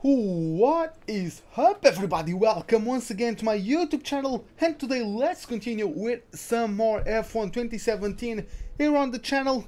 What is up, everybody? Welcome once again to my YouTube channel, and today let's continue with some more F1 2017 here on the channel.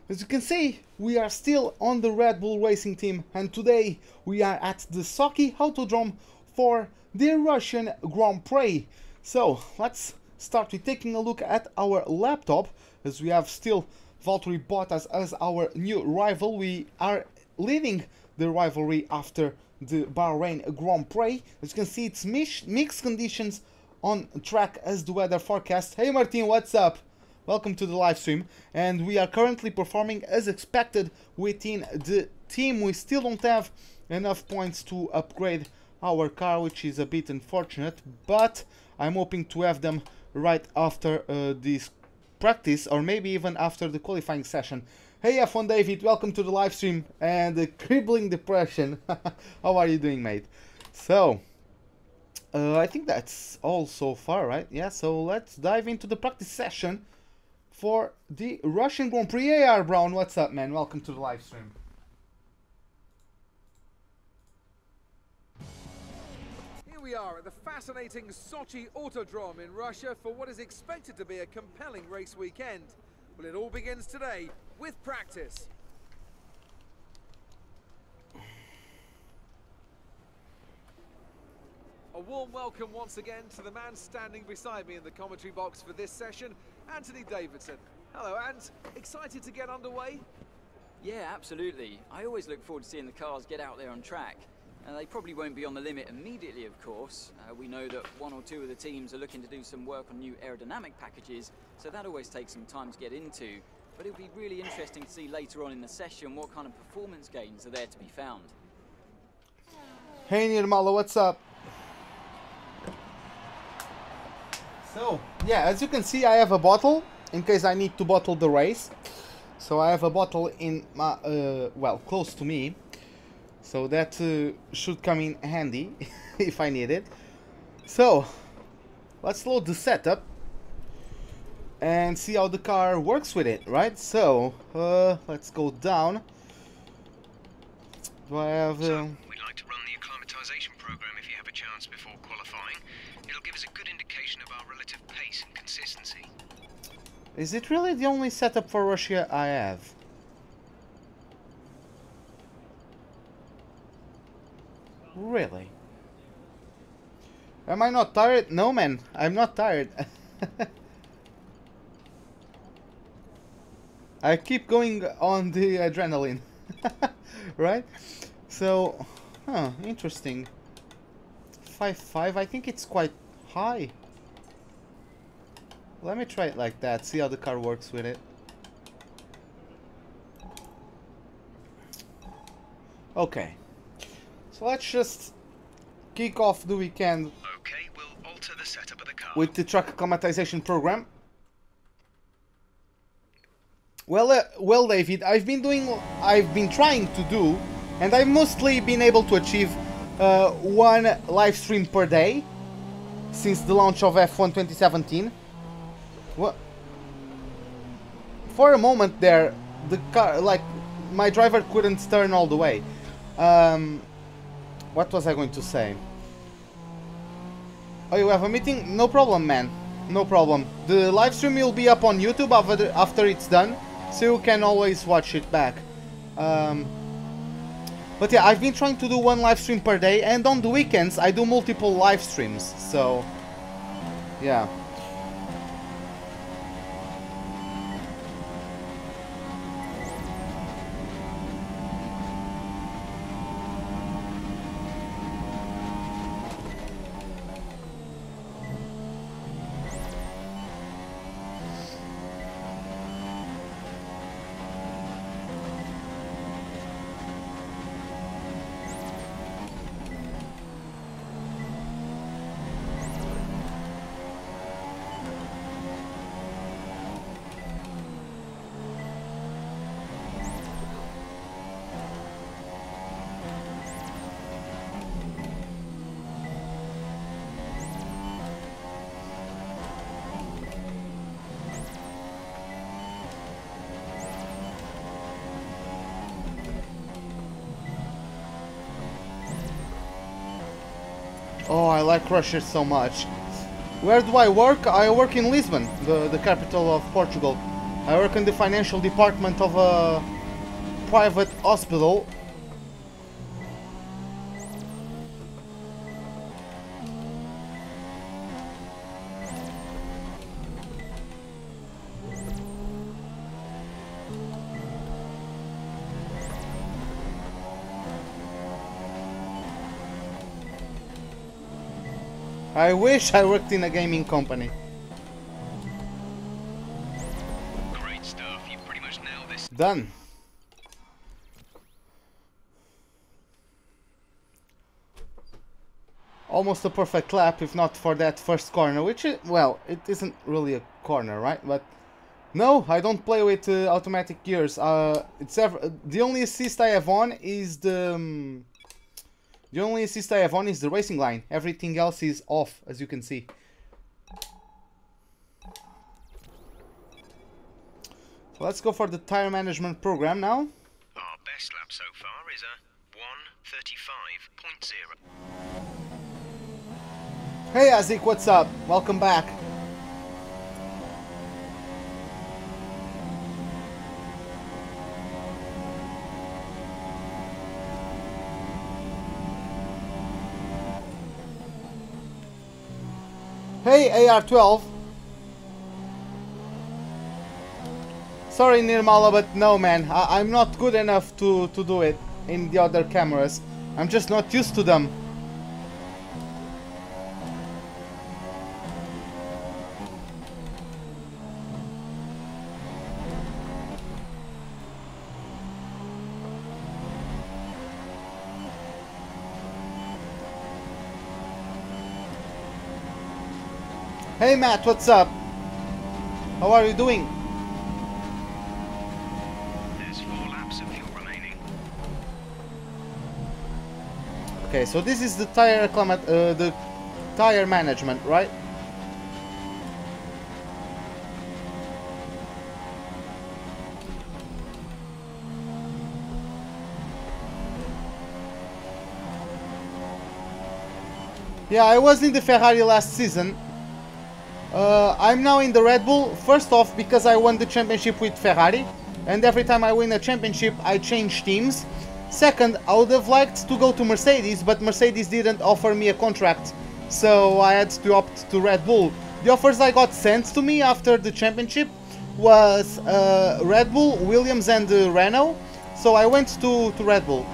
As you can see, we are still on the Red Bull Racing team, and today we are at the Sochi Autodrome for the Russian Grand Prix. So let's start with taking a look at our laptop, as we have still Valtteri Bottas as our new rival. We are leading the rivalry after the Bahrain Grand Prix. As you can see, it's mixed conditions on track as the weather forecast. Hey Martin, what's up? Welcome to the live stream. And we are currently performing as expected within the team. We still don't have enough points to upgrade our car, which is a bit unfortunate, but I'm hoping to have them right after this practice, or maybe even after the qualifying session. Hey F1 David, welcome to the live stream and the crippling depression. How are you doing, mate? So, I think that's all so far, right? Yeah, so let's dive into the practice session for the Russian Grand Prix. AR Brown, what's up, man? Welcome to the live stream. Here we are at the fascinating Sochi Autodrome in Russia for what is expected to be a compelling race weekend. Well, it all begins today with practice. A warm welcome once again to the man standing beside me in the commentary box for this session, Anthony Davidson. Hello, Ant. Excited to get underway? Yeah, absolutely. I always look forward to seeing the cars get out there on track. They probably won't be on the limit immediately, of course. We know that one or two of the teams are looking to do some work on new aerodynamic packages, so that always takes some time to get into. But it'll be really interesting to see later on in the session what kind of performance gains are there to be found. Hey Nirmala, what's up? So, yeah, as you can see, I have a bottle in case I need to bottle the race. So I have a bottle in my, well, close to me. So that should come in handy if I need it. So, let's load the setup and see how the car works with it, right? So, let's go down. Do I have... So, we'd like to run the acclimatization program if you have a chance before qualifying. It'll give us a good indication of our relative pace and consistency. Is it really the only setup for Russia I have? Really? Am I not tired? No, man, I'm not tired. I keep going on the adrenaline. Right? So, interesting. 5.5, I think it's quite high. Let me try it like that, see how the car works with it. Okay. So let's just kick off the weekend. Okay, we'll alter the setup of the car With the track acclimatization program. Well, David, I've been trying to do, and I've mostly been able to achieve one live stream per day since the launch of F1 2017. What? For a moment there, the car, like, my driver couldn't turn all the way. What was I going to say? Oh, you have a meeting? No problem, man. No problem. The live stream will be up on YouTube after it's done, so you can always watch it back. But yeah, I've been trying to do one live stream per day, and on the weekends I do multiple live streams, so yeah. I like Russia so much. Where do I work? I work in Lisbon, the capital of Portugal. I work in the financial department of a private hospital. I wish I worked in a gaming company. Great stuff. You pretty much nailed this. Done. Almost a perfect lap, if not for that first corner, which is, well, it isn't really a corner, right? But no, I don't play with automatic gears. The only assist I have on is the racing line. Everything else is off, as you can see. So let's go for the tire management program now. Our best lap so far is a 1:35.0. Hey Azik, what's up? Welcome back. Hey AR12. Sorry Nirmala, but no man, I'm not good enough to do it in the other cameras. I'm just not used to them. Hey Matt, what's up? How are you doing? There's 4 laps of fuel remaining. Okay, so this is the tire management, right? Yeah, I was in the Ferrari last season. I'm now in the Red Bull, first off because I won the championship with Ferrari, and every time I win a championship I change teams. Second, I would have liked to go to Mercedes, but Mercedes didn't offer me a contract, so I had to opt to Red Bull. The offers I got sent to me after the championship was Red Bull, Williams and Renault, so I went to Red Bull.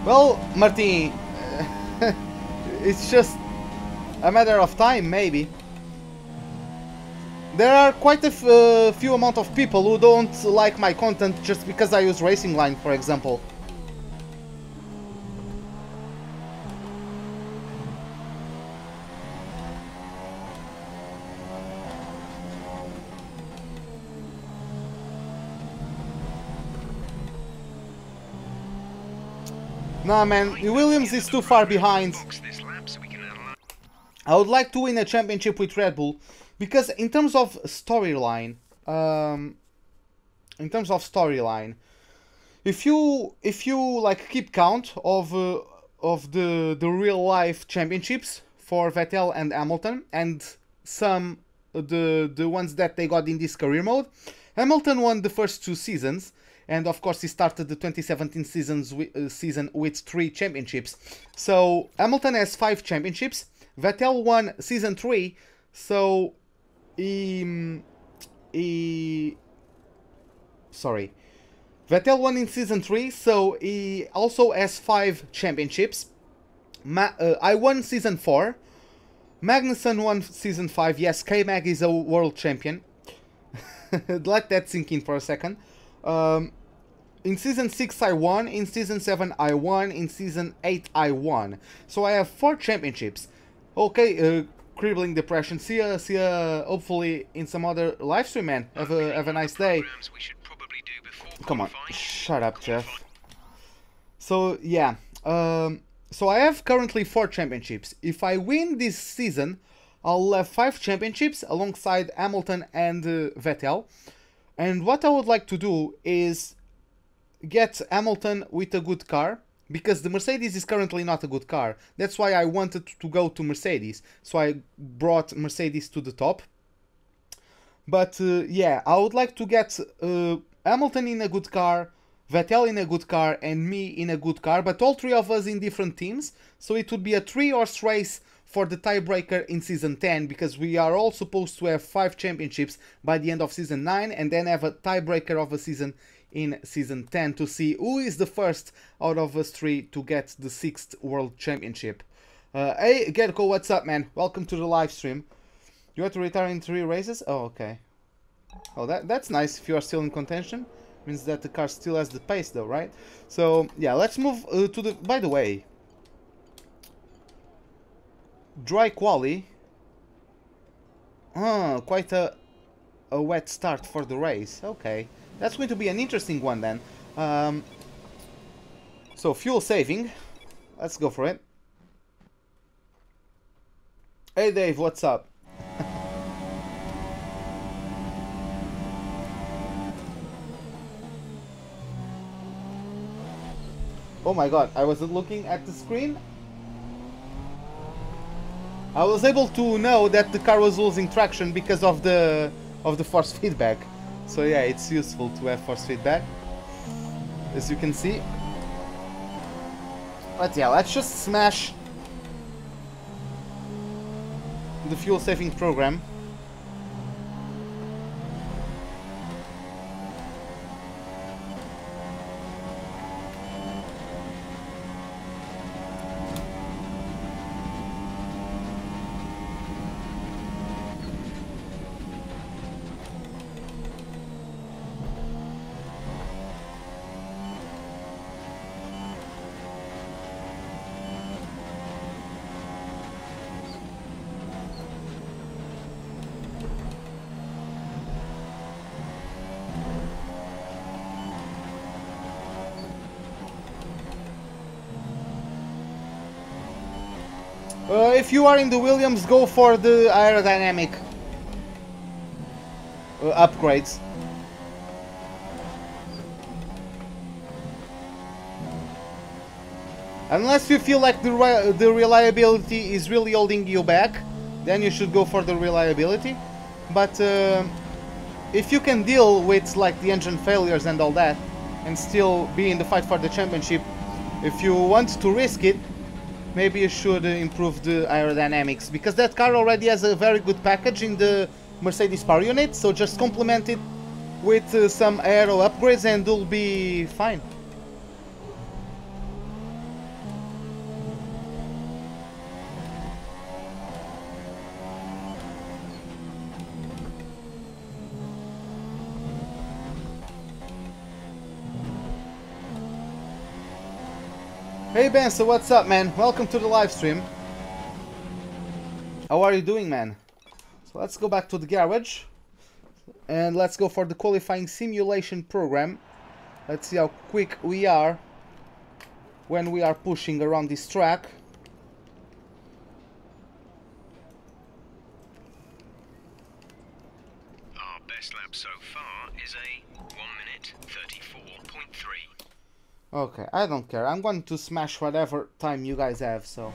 Well, Martin, it's just a matter of time, maybe. There are quite a few amount of people who don't like my content just because I use Racing Line, for example. Nah man, Williams is too far behind. I would like to win a championship with Red Bull, because in terms of storyline, if you like keep count of the real life championships for Vettel and Hamilton, and some the ones that they got in this career mode, Hamilton won the first 2 seasons. And of course he started the 2017 season with 3 championships. So Hamilton has 5 championships. Vettel won season 3, so Vettel won in season 3, so he also has 5 championships. I won season 4. Magnussen won season 5. Yes, K-Mag is a world champion. Let that sink in for a second. In season 6 I won, in season 7 I won, in season 8 I won. So I have 4 championships. Okay, crippling depression. See ya hopefully in some other live stream, man. Have a nice day. Come on, shut up, Jeff. So yeah, so I have currently 4 championships. If I win this season, I'll have 5 championships alongside Hamilton and Vettel. And what I would like to do is get Hamilton with a good car, because the Mercedes is currently not a good car. That's why I wanted to go to Mercedes. So I brought Mercedes to the top. But yeah, I would like to get Hamilton in a good car, Vettel in a good car, and me in a good car, but all three of us in different teams. So it would be a 3-horse race for the tiebreaker in Season 10, because we are all supposed to have 5 championships by the end of Season 9, and then have a tiebreaker of a season in Season 10 to see who is the first out of us 3 to get the 6th World Championship. Hey, Gerko, what's up, man? Welcome to the live stream. You have to retire in 3 races? Oh, okay. Oh, that's nice if you are still in contention. Means that the car still has the pace though, right? So, yeah, let's move to the... By the way, dry quali. Quite a wet start for the race. Okay, that's going to be an interesting one then. So, fuel saving. Let's go for it. Hey Dave, what's up? Oh my god, I wasn't looking at the screen. I was able to know that the car was losing traction because of the force feedback. So yeah, it's useful to have force feedback, as you can see. But yeah, let's just smash the fuel saving program. If you are in the Williams, go for the aerodynamic upgrades. Unless you feel like the reliability is really holding you back, then you should go for the reliability. But if you can deal with like the engine failures and all that, and still be in the fight for the championship, if you want to risk it, maybe you should improve the aerodynamics, because that car already has a very good package in the Mercedes power unit, so just complement it with some aero upgrades and you'll be fine. Hey Ben, so what's up, man? Welcome to the live stream. How are you doing, man? So let's go back to the garage and let's go for the qualifying simulation program. Let's see how quick we are when we are pushing around this track. Our best lap so far is a 1 minute 34.3. Okay, I don't care. I'm going to smash whatever time you guys have, so...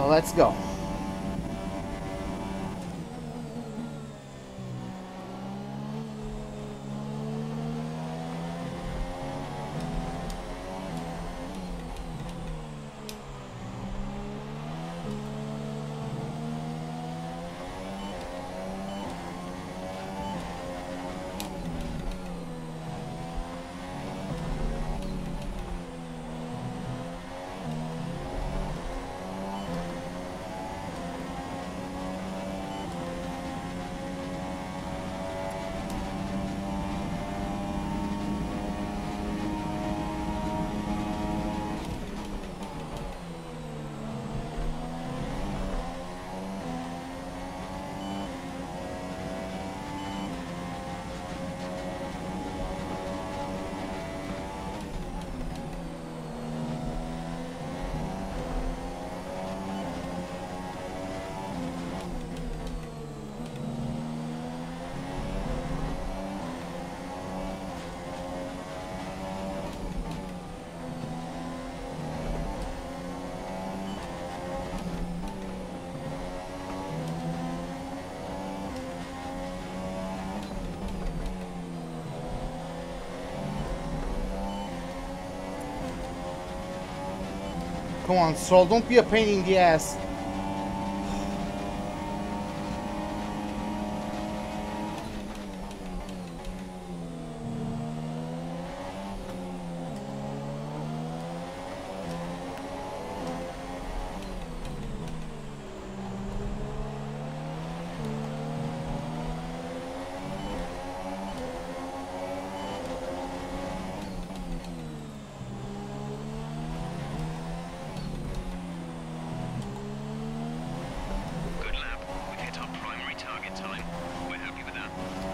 let's go. Come on, Stroll, don't be a pain in the ass.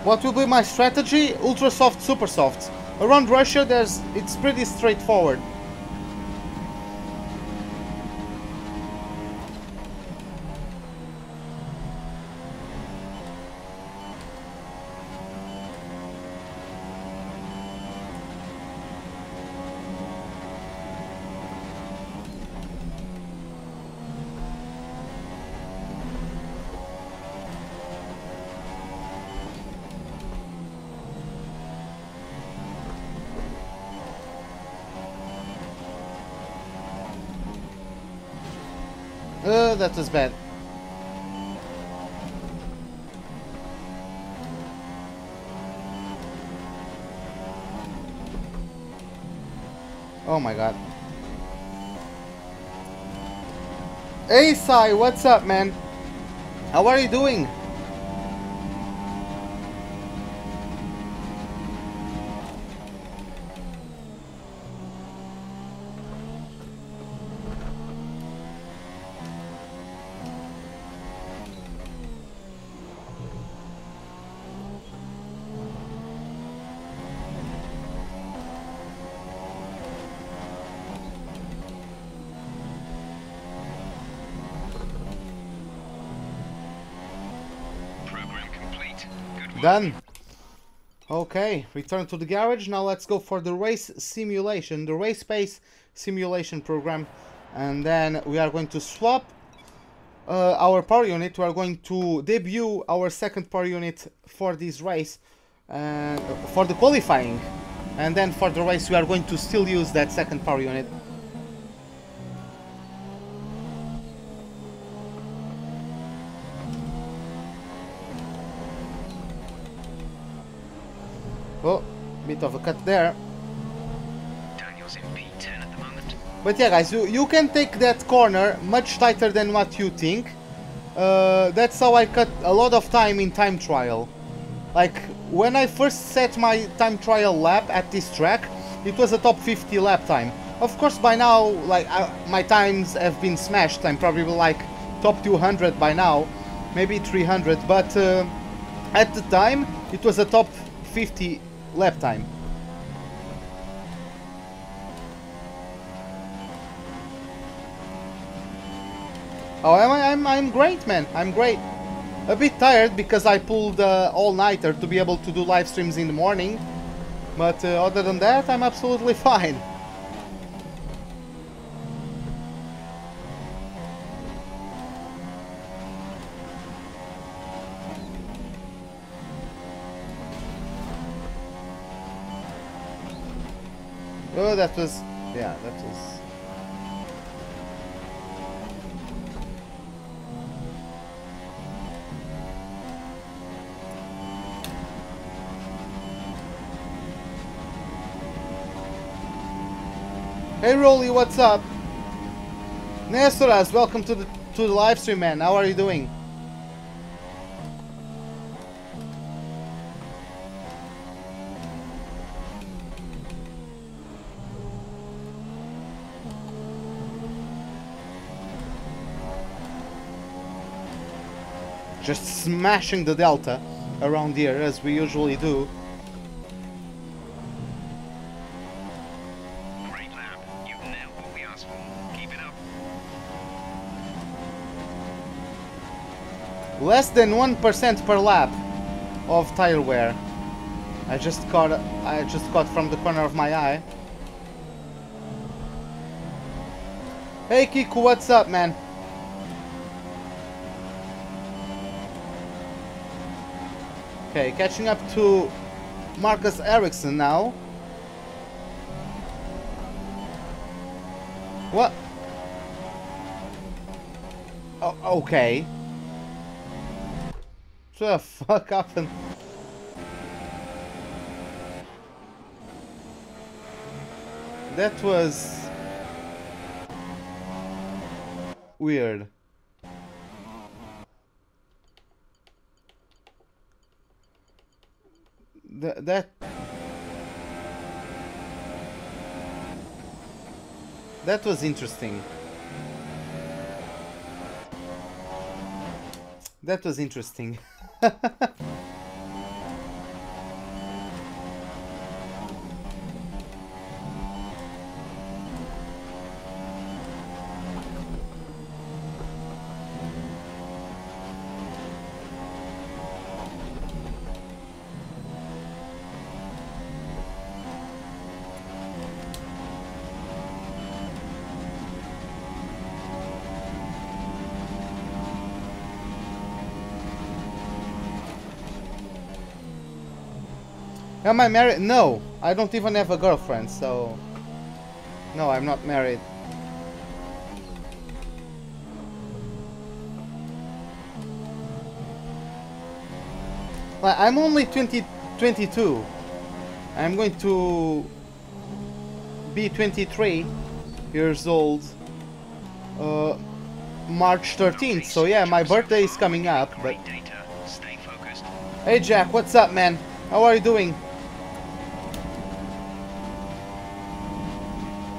What will be my strategy? Ultra soft, super soft. Around Russia, it's pretty straightforward. That was bad. Oh my god. Hey Sai, what's up, man? How are you doing? Done. Okay, return to the garage. Now let's go for the race simulation, the race pace simulation program, and then we are going to swap our power unit. We are going to debut our second power unit for this race, for the qualifying, and then for the race we are going to still use that second power unit. Oh, bit of a cut there. Daniel's in P10 at the moment. But yeah, guys, you can take that corner much tighter than what you think. That's how I cut a lot of time in time trial. Like, when I first set my time trial lap at this track, it was a top 50 lap time. Of course, by now, like, my times have been smashed. I'm probably like top 200 by now, maybe 300. But at the time, it was a top 50 lap time. Oh, I'm great, man. I'm great. A bit tired because I pulled all-nighter to be able to do live streams in the morning. But other than that, I'm absolutely fine. Oh, that was... yeah, that was... Hey Rolly, what's up? Nestoras, welcome to the live stream, man. How are you doing? Just smashing the delta around here as we usually do. Great lap. You've nailed what we asked for. Keep it up. Less than 1% per lap of tire wear. I just caught from the corner of my eye. Hey Kiku, what's up, man? Okay, catching up to Marcus Ericsson now. What? Oh, okay. What the fuck happened? That was weird. That was interesting. That was interesting. Am I married? No, I don't even have a girlfriend, so... No, I'm not married. I'm only 22. I'm going to be 23 years old March 13th, so yeah, my birthday is coming up, but... Hey Jack, what's up, man? How are you doing?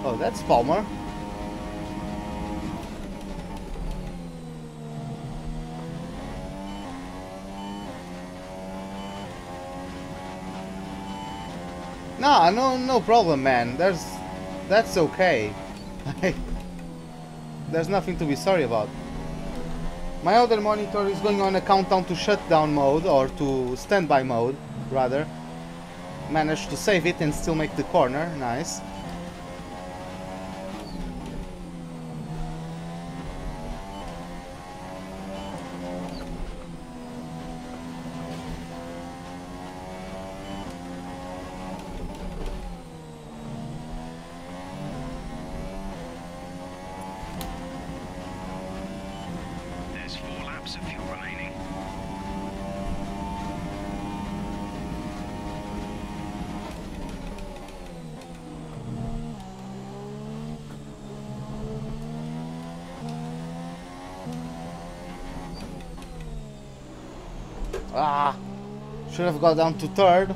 Oh, that's Palmer. Nah, no problem, man. That's okay. There's nothing to be sorry about. My other monitor is going on a countdown to shutdown mode, or to standby mode, rather. Managed to save it and still make the corner. Nice. Ah, should have got down to third.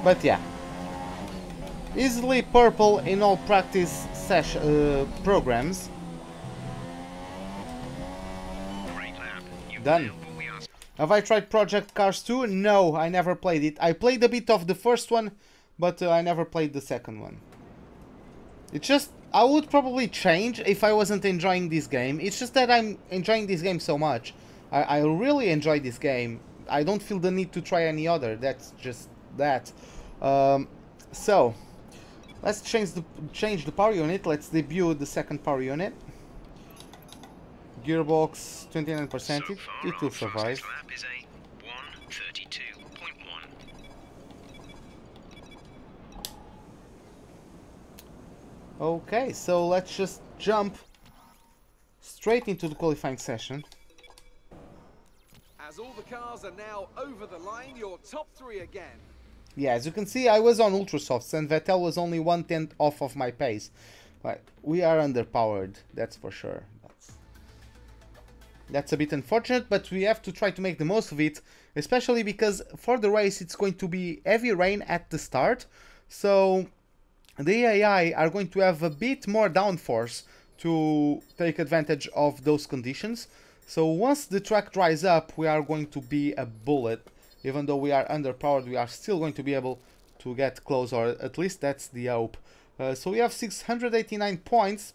But yeah, easily purple in all practice programs. Done. Have I tried Project Cars 2? No, I never played it. I played a bit of the first one, but I never played the second one. It's just, I would probably change if I wasn't enjoying this game. It's just that I'm enjoying this game so much. I really enjoy this game. I don't feel the need to try any other. That's just that. So, let's change the power unit. Let's debut the second power unit. Gearbox 29%. It will survive. Okay, so let's just jump straight into the qualifying session. As all the cars are now over the line, your top three again. Yeah, as you can see, I was on ultra softs and Vettel was only 1/10 off of my pace. But we are underpowered, that's for sure. That's a bit unfortunate, but we have to try to make the most of it, especially because for the race it's going to be heavy rain at the start, so the AI are going to have a bit more downforce to take advantage of those conditions. So once the track dries up, we are going to be a bullet. Even though we are underpowered, we are still going to be able to get close, or at least that's the hope. So we have 689 points,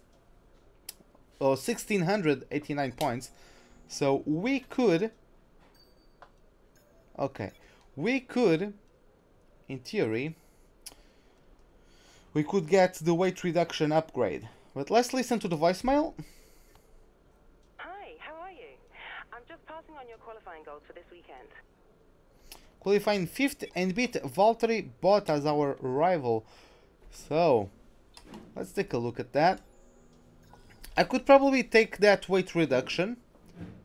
or 1689 points. So we could, okay, we could, in theory, we could get the weight reduction upgrade. But let's listen to the voicemail. Hi, how are you? I'm just passing on your qualifying goals for this weekend. Qualifying 5th and beat Valtteri Bottas, our rival. So, let's take a look at that. I could probably take that weight reduction,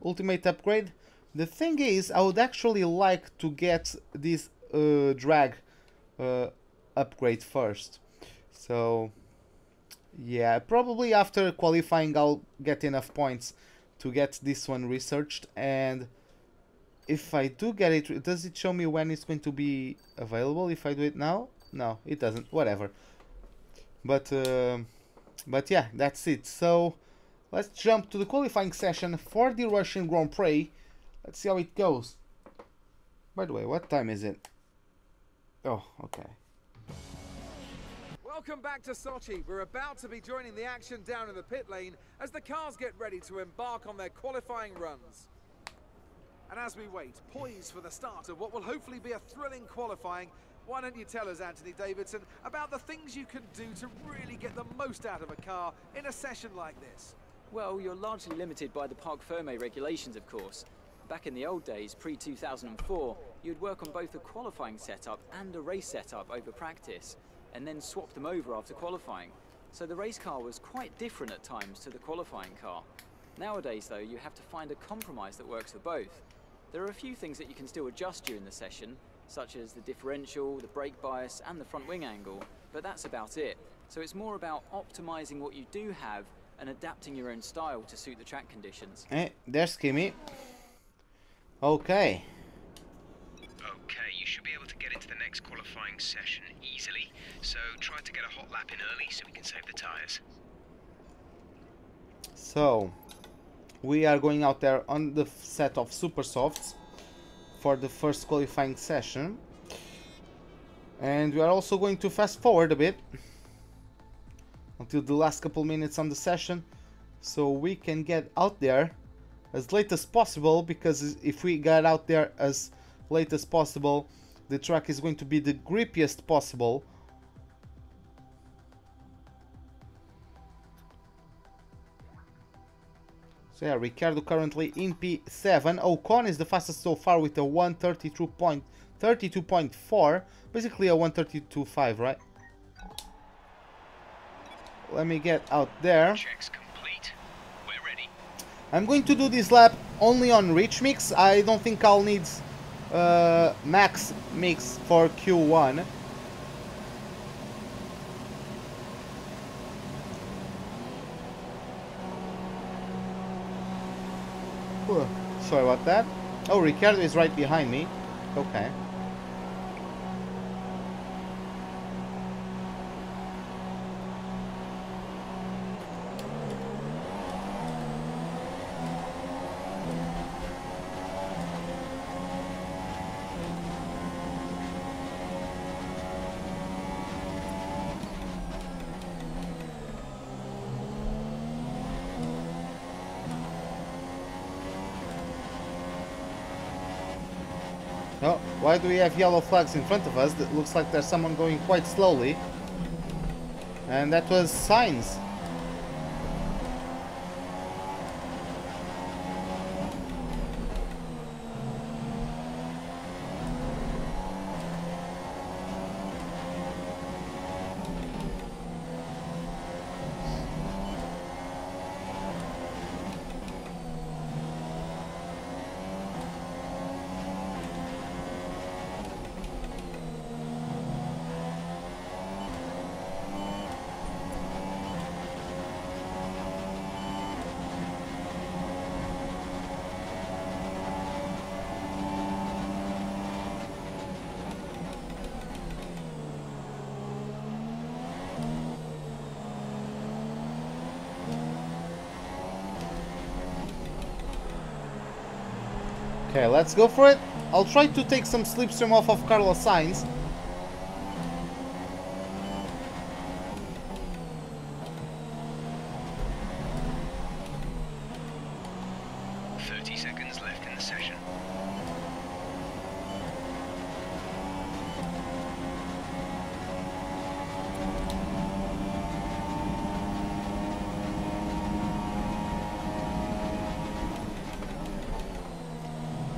ultimate upgrade. The thing is, I would actually like to get this drag upgrade first. So yeah, probably after qualifying I'll get enough points to get this one researched, and if I do get it, does it show me when it's going to be available if I do it now? No, it doesn't, whatever. But yeah, that's it. So let's jump to the qualifying session for the Russian Grand Prix. Let's see how it goes. By the way, what time is it? Oh, okay. Welcome back to Sochi. We're about to be joining the action down in the pit lane as the cars get ready to embark on their qualifying runs. And as we wait, poised for the start of what will hopefully be a thrilling qualifying, why don't you tell us, Anthony Davidson, about the things you can do to really get the most out of a car in a session like this? Well, you're largely limited by the Parc Fermé regulations, of course. Back in the old days, pre-2004, you'd work on both a qualifying setup and a race setup over practice, and then swap them over after qualifying. So the race car was quite different at times to the qualifying car. Nowadays, though, you have to find a compromise that works for both. There are a few things that you can still adjust during the session, such as the differential, the brake bias, and the front wing angle, but that's about it. So it's more about optimizing what you do have and adapting your own style to suit the track conditions. There's Kimmy. Okay. Okay, you should be able to get into the next qualifying session easily, so try to get a hot lap in early so we can save the tyres. So we are going out there on the set of super softs for the first qualifying session, and we are also going to fast forward a bit until the last couple minutes on the session so we can get out there as late as possible, because if we get out there as late as possible, the track is going to be the grippiest possible. So yeah, Ricciardo currently in P7. Ocon is the fastest so far with a 132.4, basically a 132.5, right? Let me get out there. Checks complete. We're ready. I'm going to do this lap only on rich mix. I don't think I'll need max mix for Q1. Sorry about that. Oh, Ricciardo is right behind me. Okay. Oh, why do we have yellow flags in front of us? It looks like there's someone going quite slowly. And that was Sainz. Okay, let's go for it. I'll try to take some slipstream off of Carlos Sainz.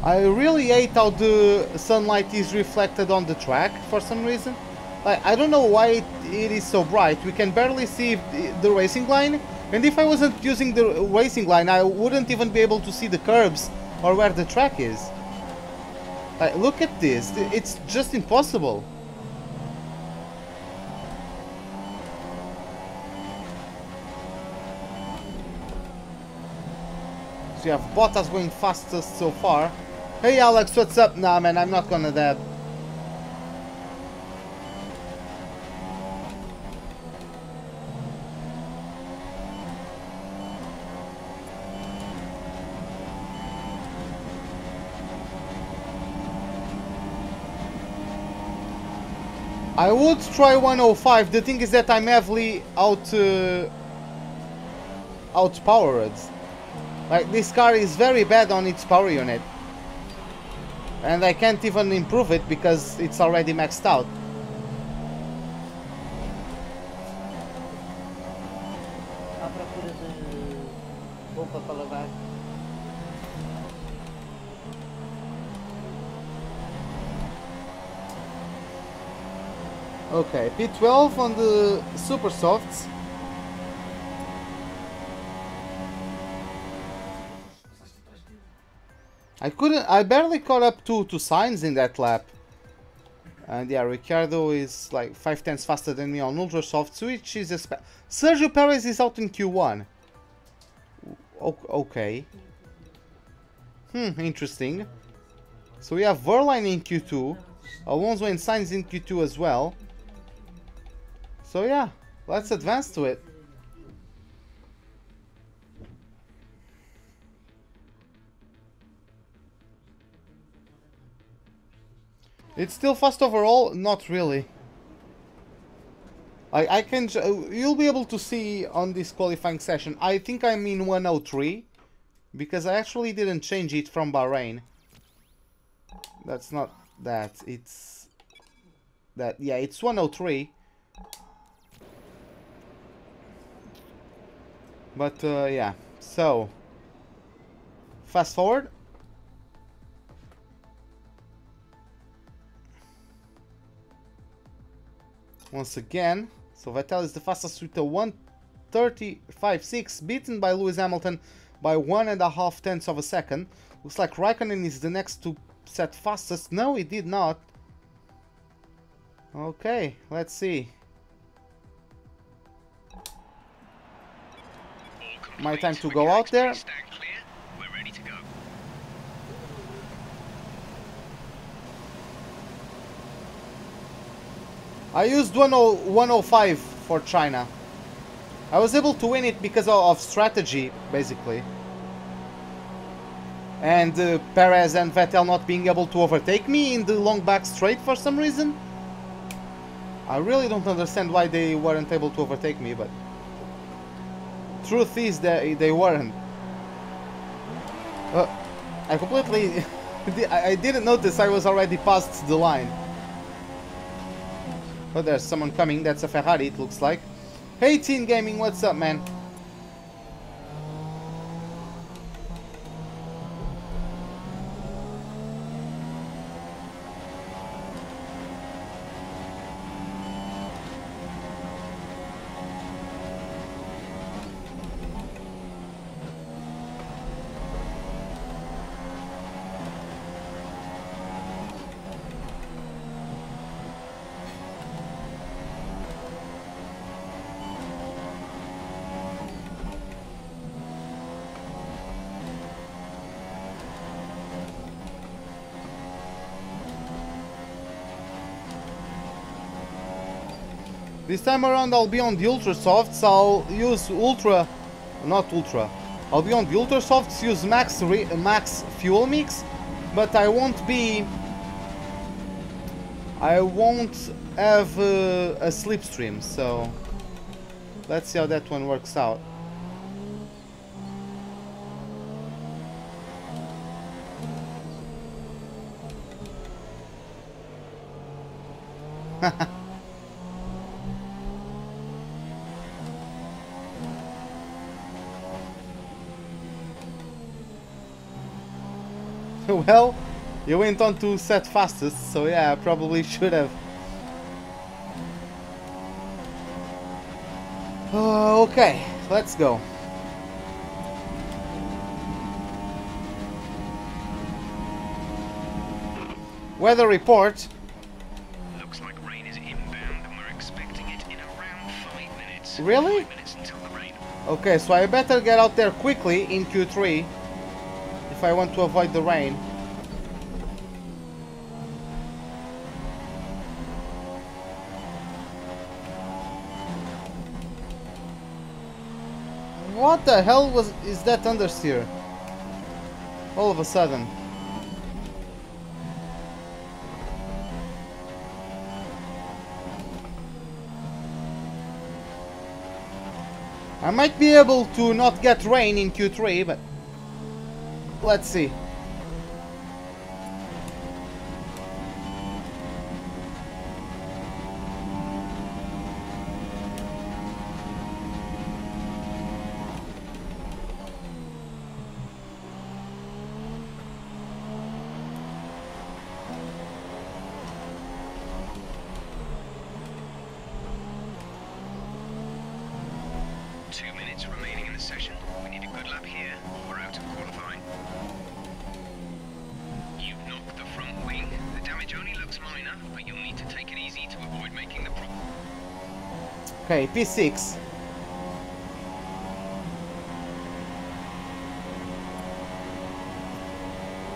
I really hate how the sunlight is reflected on the track for some reason. Like, I don't know why it is so bright. We can barely see the racing line, And if I wasn't using the racing line, I wouldn't even be able to see the curbs or where the track is. Like, look at this. It's just impossible. So you have Bottas going fastest so far. Hey Alex, what's up? Nah man, I'm not gonna that. I would try 105. The thing is that I'm heavily outpowered. Like, this car is very bad on its power unit. And I can't even improve it because it's already maxed out. À procura de roupa para lavar. Okay, P12 on the super softs. I barely caught up to Sainz in that lap. And yeah, Ricciardo is like 5/10 faster than me on ultra softs, which is Sergio Perez is out in Q1. Okay. Interesting. So we have Verline in Q2, Alonso and Sainz in Q2 as well. So yeah, let's advance to it. It's still fast overall? Not really. I can... You'll be able to see on this qualifying session. I think I'm in 103. Because I actually didn't change it from Bahrain. That's not that. It's... that. Yeah, it's 103. But yeah. So. Fast forward. Once again, so Vettel is the fastest with a 1:35.6, beaten by Lewis Hamilton by 1.5 tenths of a second. Looks like Raikkonen is the next to set fastest. No, he did not. Okay, let's see. My time to go out there. I used 105 for China. I was able to win it because of strategy, basically. And Perez and Vettel not being able to overtake me in the long back straight for some reason. I really don't understand why they weren't able to overtake me, but... truth is that they weren't. I completely... I didn't notice I was already past the line. Oh, there's someone coming. That's a Ferrari, it looks like. Hey, Teen Gaming, what's up, man? This time around I'll be on the Ultra Softs. I'll use Ultra... not Ultra. I'll be on the Ultra Softs, use max fuel mix, but I won't be... I won't have a slipstream, so... let's see how that one works out. Well, you went on to set fastest, so yeah, I probably should have. Okay, let's go. Weather report. Looks like rain is inbound and we're expecting it in around 5 minutes. Really? 5 minutes until the rain. Okay, so I better get out there quickly in Q3 if I want to avoid the rain. What the hell is that understeer? All of a sudden. I might be able to not get rain in Q3, but let's see. Remaining in the session. We need a good lap here, or we're out of qualifying. You've knocked the front wing. The damage only looks minor, but you'll need to take it easy to avoid making the problem. Okay, P6.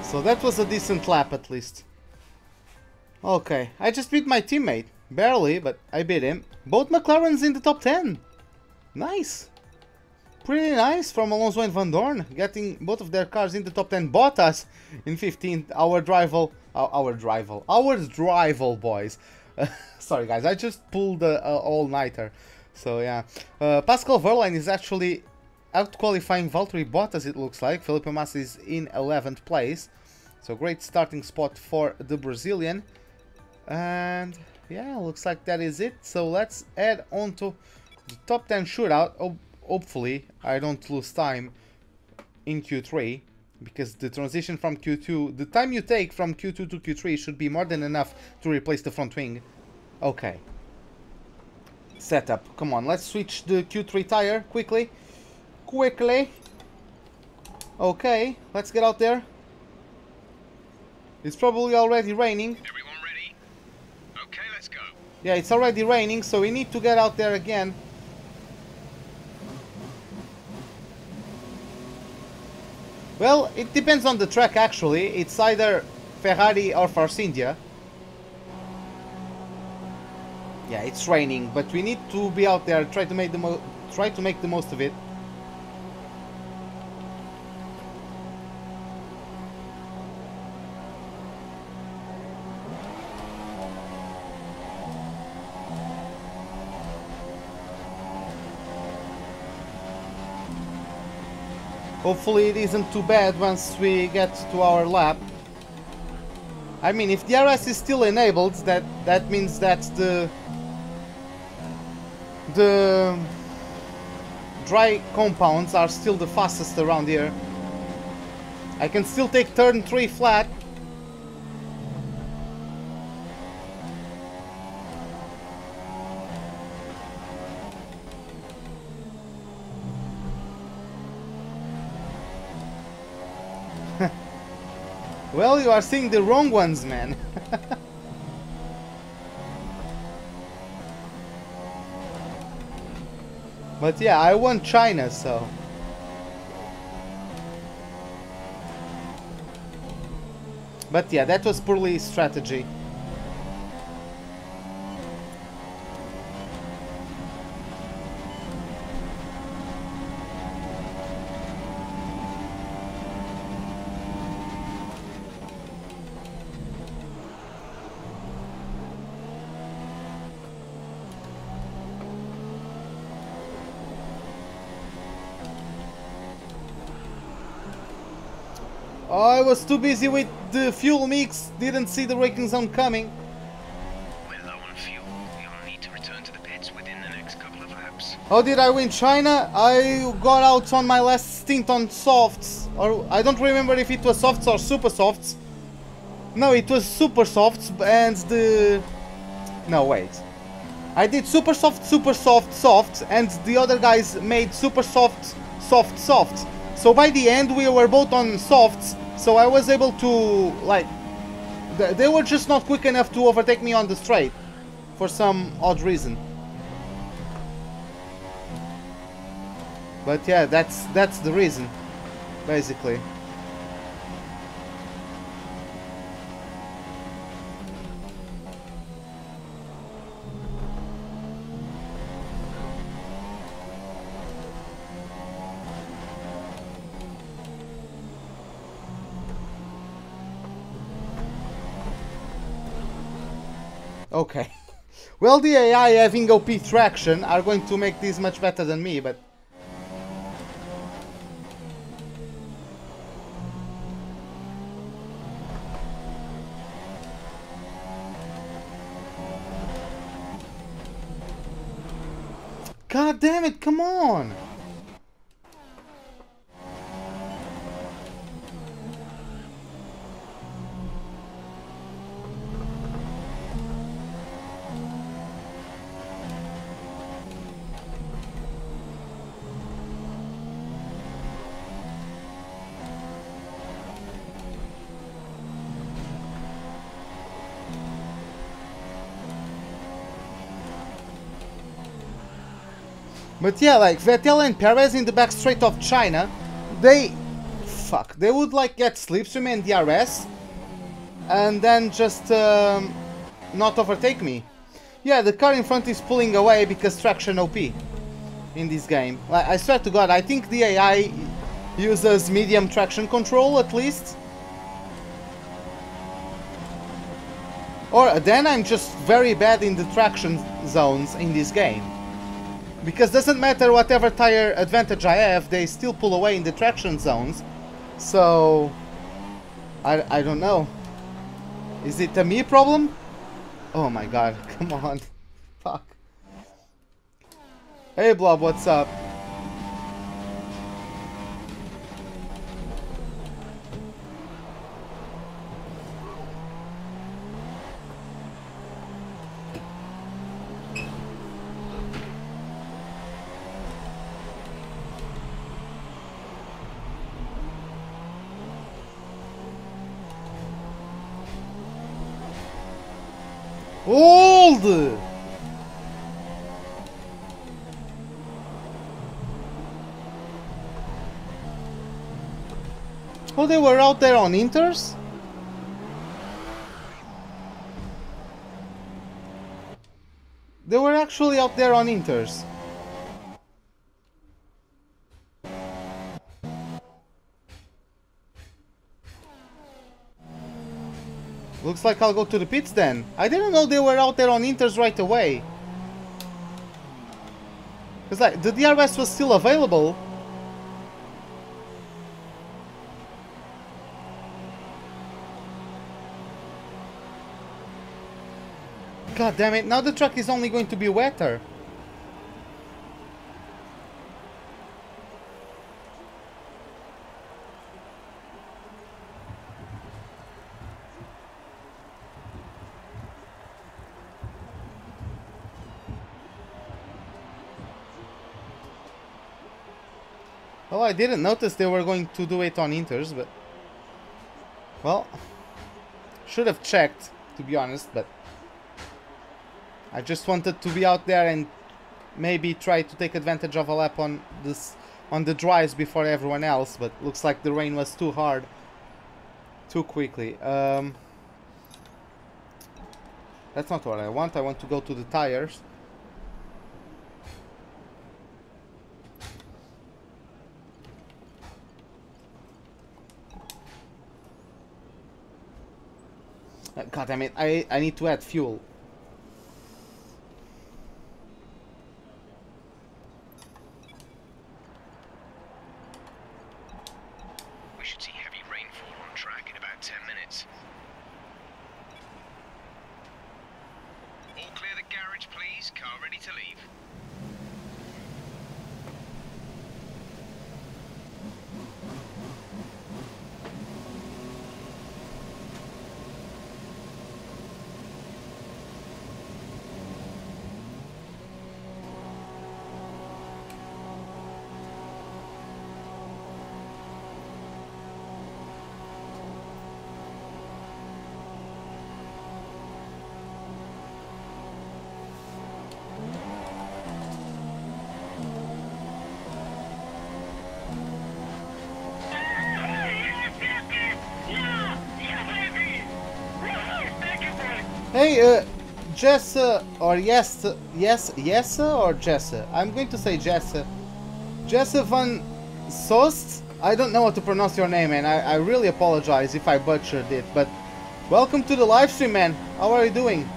So that was a decent lap at least. Okay, I just beat my teammate. Barely, but I beat him. Both McLarens in the top 10. Nice. Pretty nice from Alonso and Van Dorn, getting both of their cars in the top 10. Bottas in 15th. Our drival, boys. Sorry guys, I just pulled all-nighter. So yeah, Pascal Wehrlein is actually out-qualifying Valtteri Bottas, it looks like. Felipe Massa is in 11th place. So great starting spot for the Brazilian. And yeah, looks like that is it. So let's add on to the top 10 shootout. Hopefully I don't lose time in Q3, because the transition from Q2, the time you take from Q2 to Q3 should be more than enough to replace the front wing. Okay. Setup. Come on, let's switch the Q3 tire quickly. Okay, let's get out there. It's probably already raining. Everyone ready? Okay, let's go. Yeah, it's already raining, so we need to get out there again. Well, it depends on the track actually. It's either Ferrari or Force India. Yeah, it's raining, but we need to be out there, try to make the most of it. Hopefully it isn't too bad once we get to our lap. I mean, if the RS is still enabled, that means that the dry compounds are still the fastest around here. I can still take turn 3 flat. Well, you are seeing the wrong ones, man. But yeah, I won China, so... But yeah, that was poorly strategy. I was too busy with the fuel mix, didn't see the braking zone coming. We're low on fuel. You'll need to return to the pits within the next couple of laps. How did I win China? I got out on my last stint on softs, or I don't remember if it was softs or super softs. No, it was super softs, and the... No, wait. I did super soft, soft, and the other guys made super soft, soft. So by the end we were both on softs, so I was able to, like, they were just not quick enough to overtake me on the straight, for some odd reason. But yeah, that's the reason, basically. Okay. Well, the AI having OP traction are going to make this much better than me, but... God damn it, come on! But yeah, like Vettel and Perez in the back straight of China, they would like get slipstream and DRS and then just not overtake me. Yeah, the car in front is pulling away because traction OP in this game. Like, I swear to God, I think the AI uses medium traction control at least. Or then I'm just very bad in the traction zones in this game. Because doesn't matter whatever tire advantage I have, they still pull away in the traction zones. So I don't know. Is it a me problem? Oh my god, come on. Fuck. Hey Blob, what's up? Old! Oh, they were out there on Inters? They were actually out there on Inters. Looks like I'll go to the pits then. I didn't know they were out there on Inters right away. Because like, the DRS was still available. God damn it, now the track is only going to be wetter. Well, I didn't notice they were going to do it on Inters, but... Well... Should have checked, to be honest, but... I just wanted to be out there and maybe try to take advantage of a lap on this, on the dries before everyone else, but looks like the rain was too hard. Too quickly. That's not what I want. I want to go to the tires. God damn it, I need to add fuel. We should see heavy rainfall on track in about 10 minutes. All clear the garage, please. Car ready to leave. Hey, Jessa, or Jessa or Jessa? I'm going to say Jessa. Jessa van Soest? I don't know how to pronounce your name, man. I really apologize if I butchered it, but welcome to the live stream, man. How are you doing?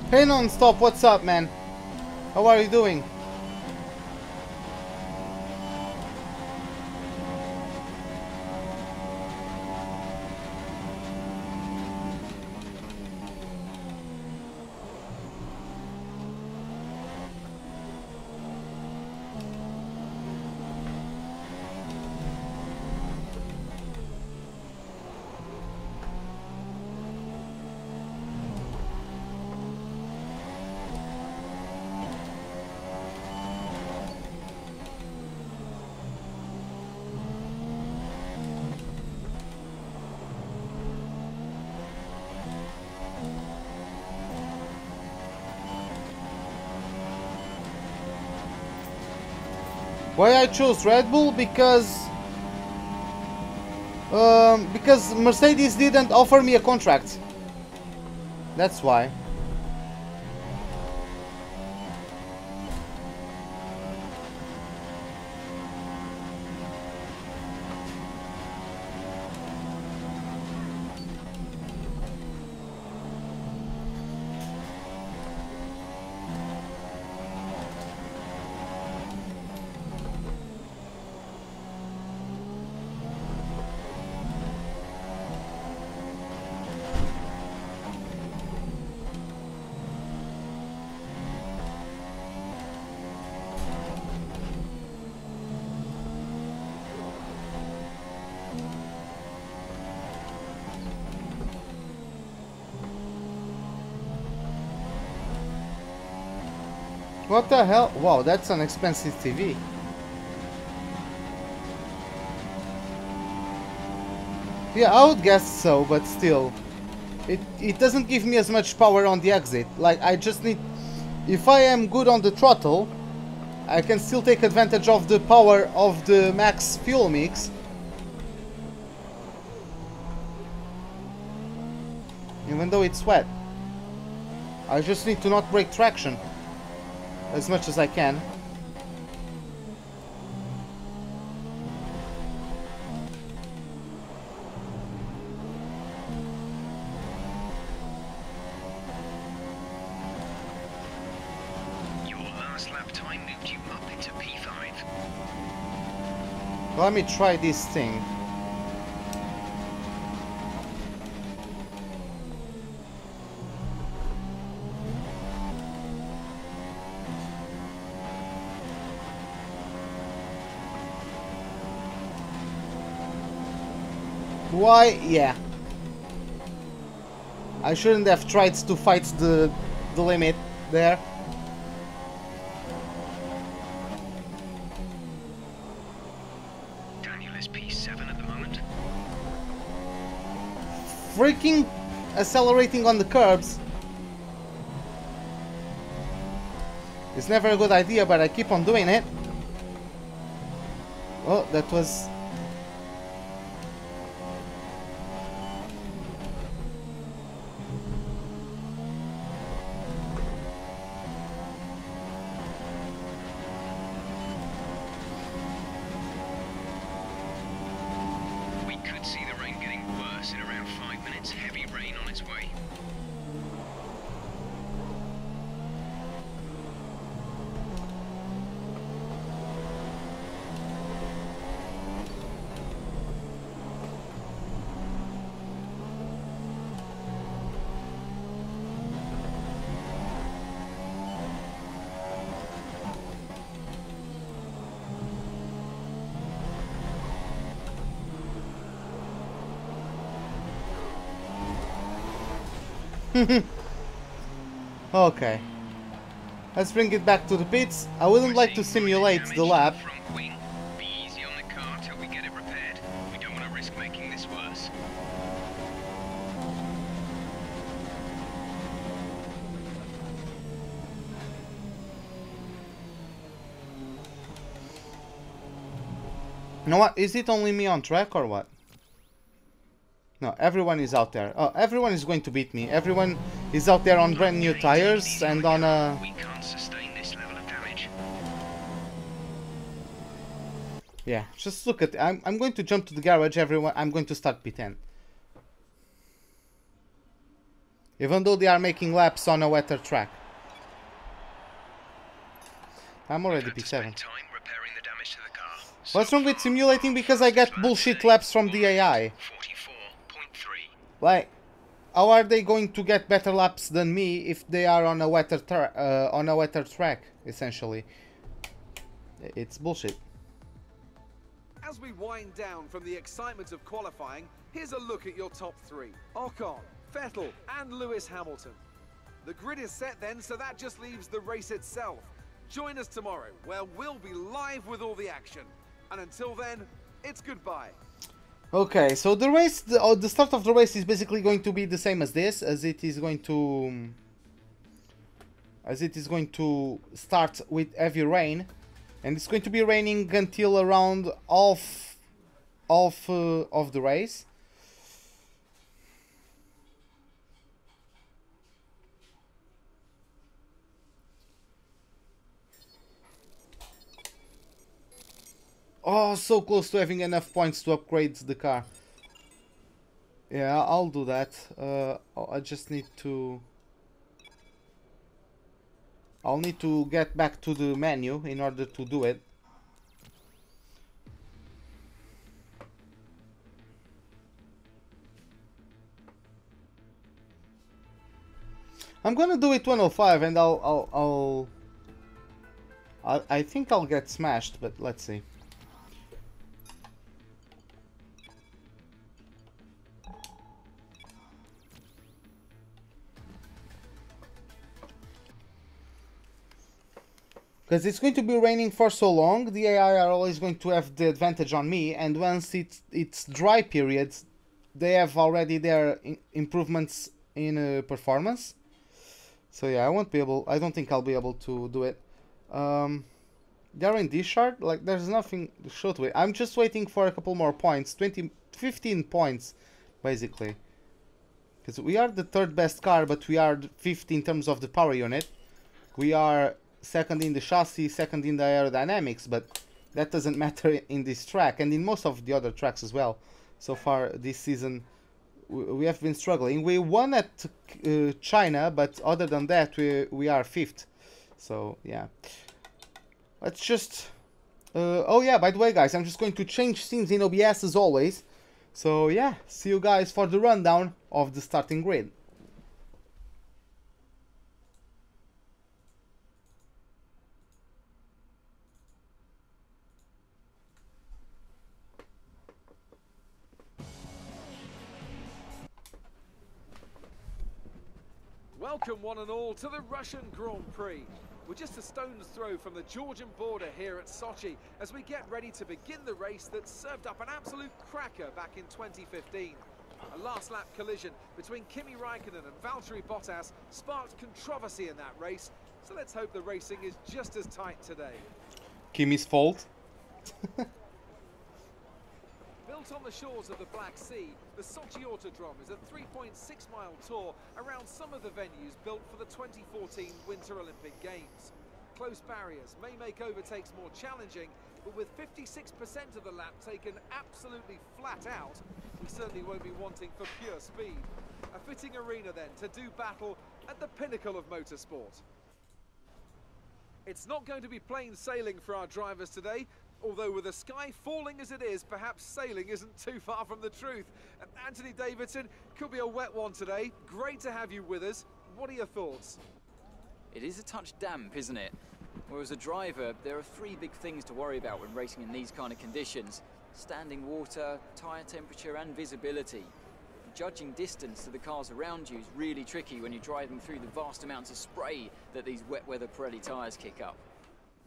Hey Non-Stop, what's up, man? How are you doing? Why I chose Red Bull? Because Mercedes didn't offer me a contract. That's why. What the hell? Wow, that's an expensive TV. Yeah, I would guess so, but still. It doesn't give me as much power on the exit. Like, I just need... If I am good on the throttle, I can still take advantage of the power of the max fuel mix. Even though it's wet. I just need to not break traction as much as I can. Your last lap time moved you up into P5. Let me try this thing. Why? Yeah. I shouldn't have tried to fight the limit there. Daniel is P7 at the moment. Freaking accelerating on the curbs. It's never a good idea, but I keep on doing it. Oh, that was... Okay. Let's bring it back to the pits. I wouldn't like to simulate the lap. Be easy on the car till we get it repaired. We don't want to risk making this worse. You know what? Is it only me on track or what? No, everyone is out there. Oh, everyone is going to beat me. Everyone is out there on brand new tires and on a... We can't sustain this level of damage. Yeah, just look at... I'm going to jump to the garage, everyone. I'm going to start P10. Even though they are making laps on a wetter track. I'm already P7. What's wrong with simulating? Because I get bullshit laps from the AI. Like, how are they going to get better laps than me if they are on a wetter track? Essentially, it's bullshit. As we wind down from the excitement of qualifying, here's a look at your top three: Ocon, Vettel, and Lewis Hamilton. The grid is set then, so that just leaves the race itself. Join us tomorrow, where we'll be live with all the action. And until then, it's goodbye. Okay, so the race, the start of the race is basically going to be the same as this, as it is going to start with heavy rain, and it's going to be raining until around half of the race. Oh, so close to having enough points to upgrade the car. Yeah, I'll do that. I just need to... I'll need to get back to the menu in order to do it. I'm gonna do it 105 and I think I'll get smashed, but let's see. Because it's going to be raining for so long, the AI are always going to have the advantage on me, and once it's dry periods, they have already their improvements in performance. So yeah, I don't think I'll be able to do it. They're in this chart, like there's nothing to show to it. I'm just waiting for a couple more points, 15 points, basically. Because we are the third best car, but we are fifth in terms of the power unit. We are second in the chassis, second in the aerodynamics, but that doesn't matter in this track and in most of the other tracks as well. So far this season we have been struggling. We won at China, but other than that we are fifth. So yeah, let's just oh yeah, by the way guys, I'm just going to change scenes in OBS as always. So yeah, see you guys for the rundown of the starting grid. Welcome one and all to the Russian Grand Prix. We're just a stone's throw from the Georgian border here at Sochi as we get ready to begin the race that served up an absolute cracker back in 2015. A last lap collision between Kimi Raikkonen and Valtteri Bottas sparked controversy in that race, so let's hope the racing is just as tight today. Kimi's fault. Built on the shores of the Black Sea, the Sochi Autodrome is a 3.6-mile tour around some of the venues built for the 2014 Winter Olympic Games. Close barriers may make overtakes more challenging, but with 56% of the lap taken absolutely flat out, we certainly won't be wanting for pure speed. A fitting arena then to do battle at the pinnacle of motorsport. It's not going to be plain sailing for our drivers today. Although with the sky falling as it is, perhaps sailing isn't too far from the truth. Anthony Davidson, could be a wet one today. Great to have you with us. What are your thoughts? It is a touch damp, isn't it? Well, as a driver, there are three big things to worry about when racing in these kind of conditions: standing water, tyre temperature and visibility. judging distance to the cars around you is really tricky when you're driving through the vast amounts of spray that these wet weather Pirelli tyres kick up.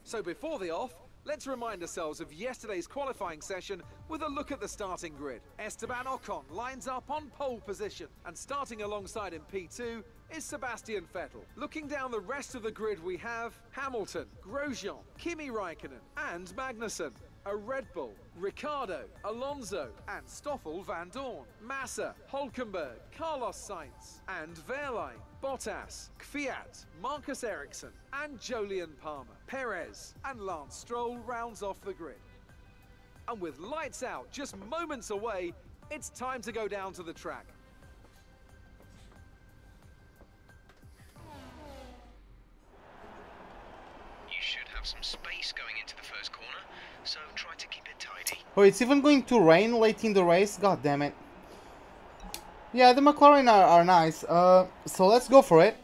So before the off, let's remind ourselves of yesterday's qualifying session with a look at the starting grid. Esteban Ocon lines up on pole position, and starting alongside in P2 is Sebastian Vettel. Looking down the rest of the grid, we have Hamilton, Grosjean, Kimi Raikkonen and Magnussen, a Red Bull, Ricciardo, Alonso and Stoffel van Dorn, Massa, Hulkenberg, Carlos Sainz and Wehrlein, Bottas, Kvyat, Marcus Ericsson and Jolyon Palmer. Perez and Lance Stroll rounds off the grid. And with lights out just moments away, it's time to go down to the track. You should have some space going into the first corner, so try to keep it tidy. Oh, it's even going to rain late in the race? God damn it. Yeah, the McLaren are nice. So let's go for it.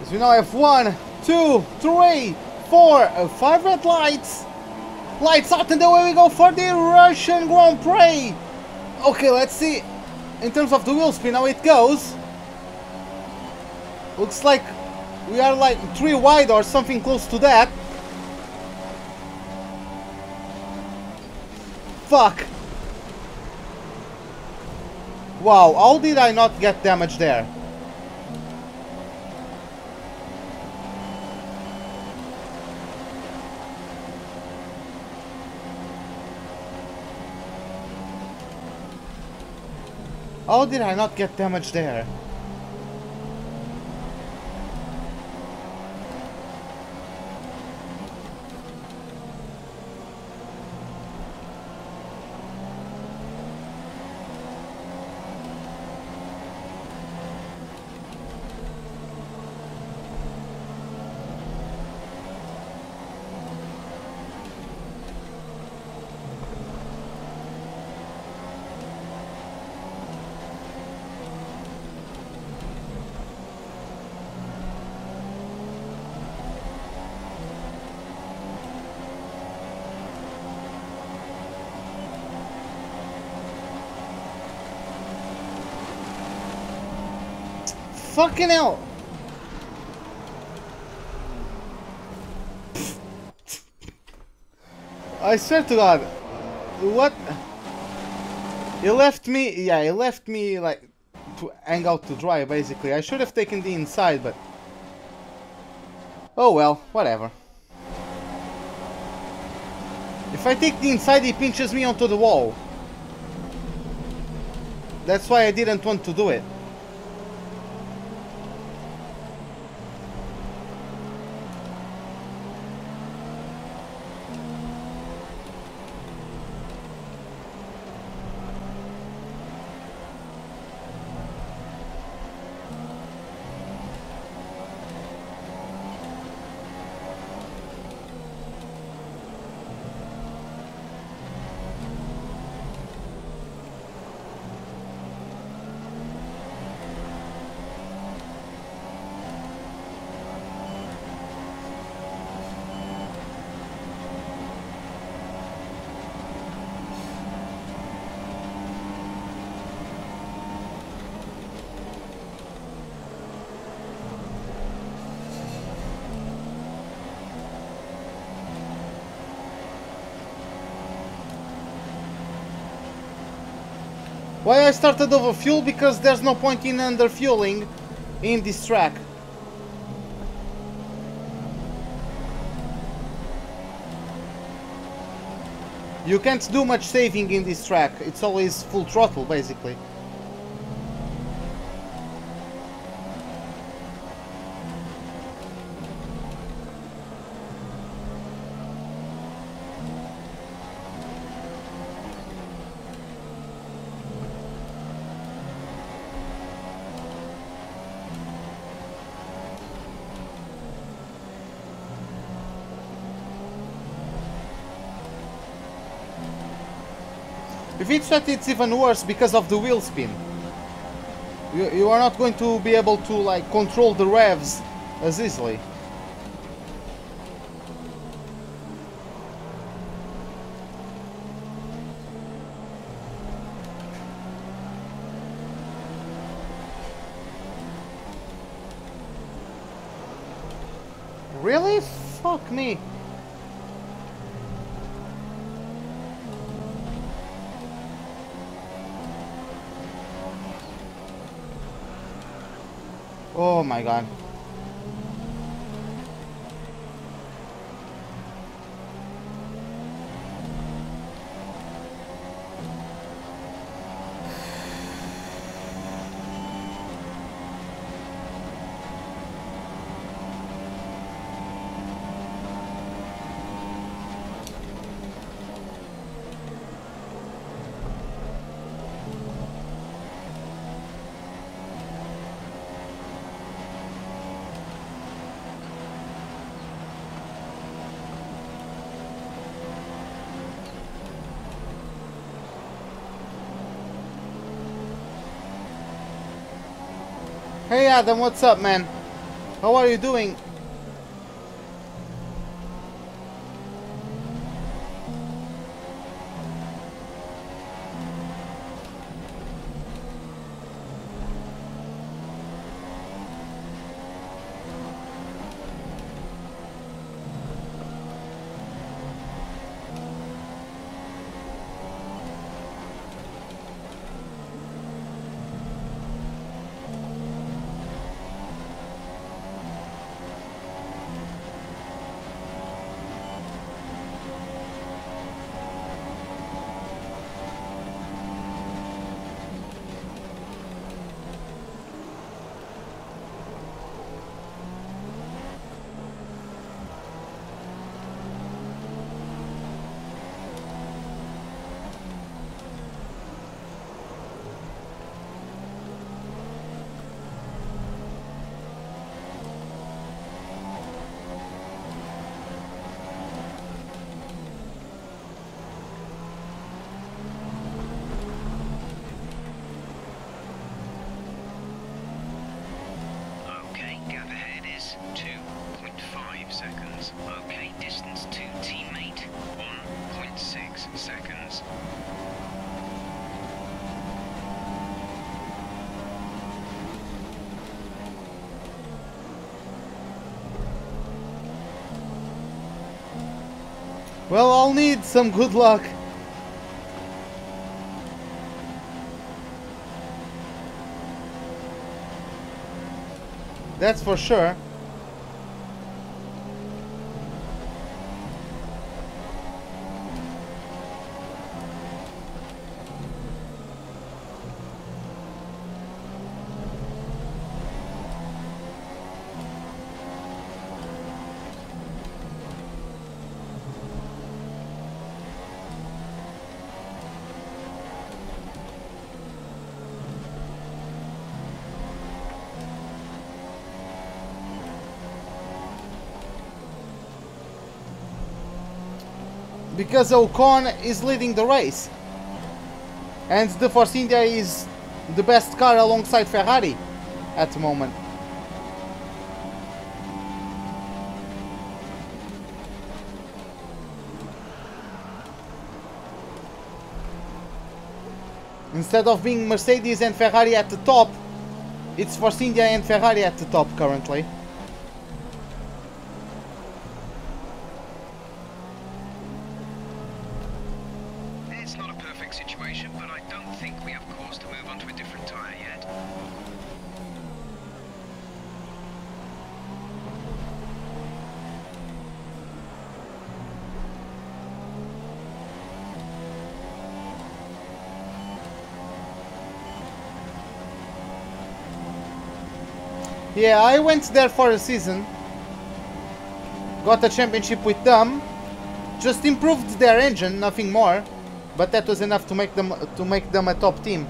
So we now have 1, 2, 3, 4, 5 red lights. Lights out and away we go for the Russian Grand Prix. Okay, let's see in terms of the wheel spin how it goes. Looks like we are like 3 wide or something close to that. Fuck. Wow, how did I not get damage there? How did I not get damage there? Fucking hell! I swear to God, what? He left me, yeah, he left me like to hang out to dry basically. I should have taken the inside, but oh well, whatever. If I take the inside, he pinches me onto the wall. That's why I didn't want to do it. Why I started over fuel? Because there's no point in under fueling in this track. You can't do much saving in this track. It's always full throttle basically. If it's that, it's even worse because of the wheel spin. You are not going to be able to like control the revs as easily. Really? Fuck me. Oh my god. Hey Adam, what's up, man? How are you doing? Okay, gap ahead is 2.5 seconds. Okay, distance to teammate 1.6 seconds. Well, I'll need some good luck. That's for sure. Because Ocon is leading the race and the Force India is the best car alongside Ferrari at the moment. Instead of being Mercedes and Ferrari at the top, it's Force India and Ferrari at the top currently. It's not a perfect situation, but I don't think we have cause to move on to a different tyre yet. Yeah, I went there for a season, got a championship with them, just improved their engine, nothing more, but that was enough to make them a top team.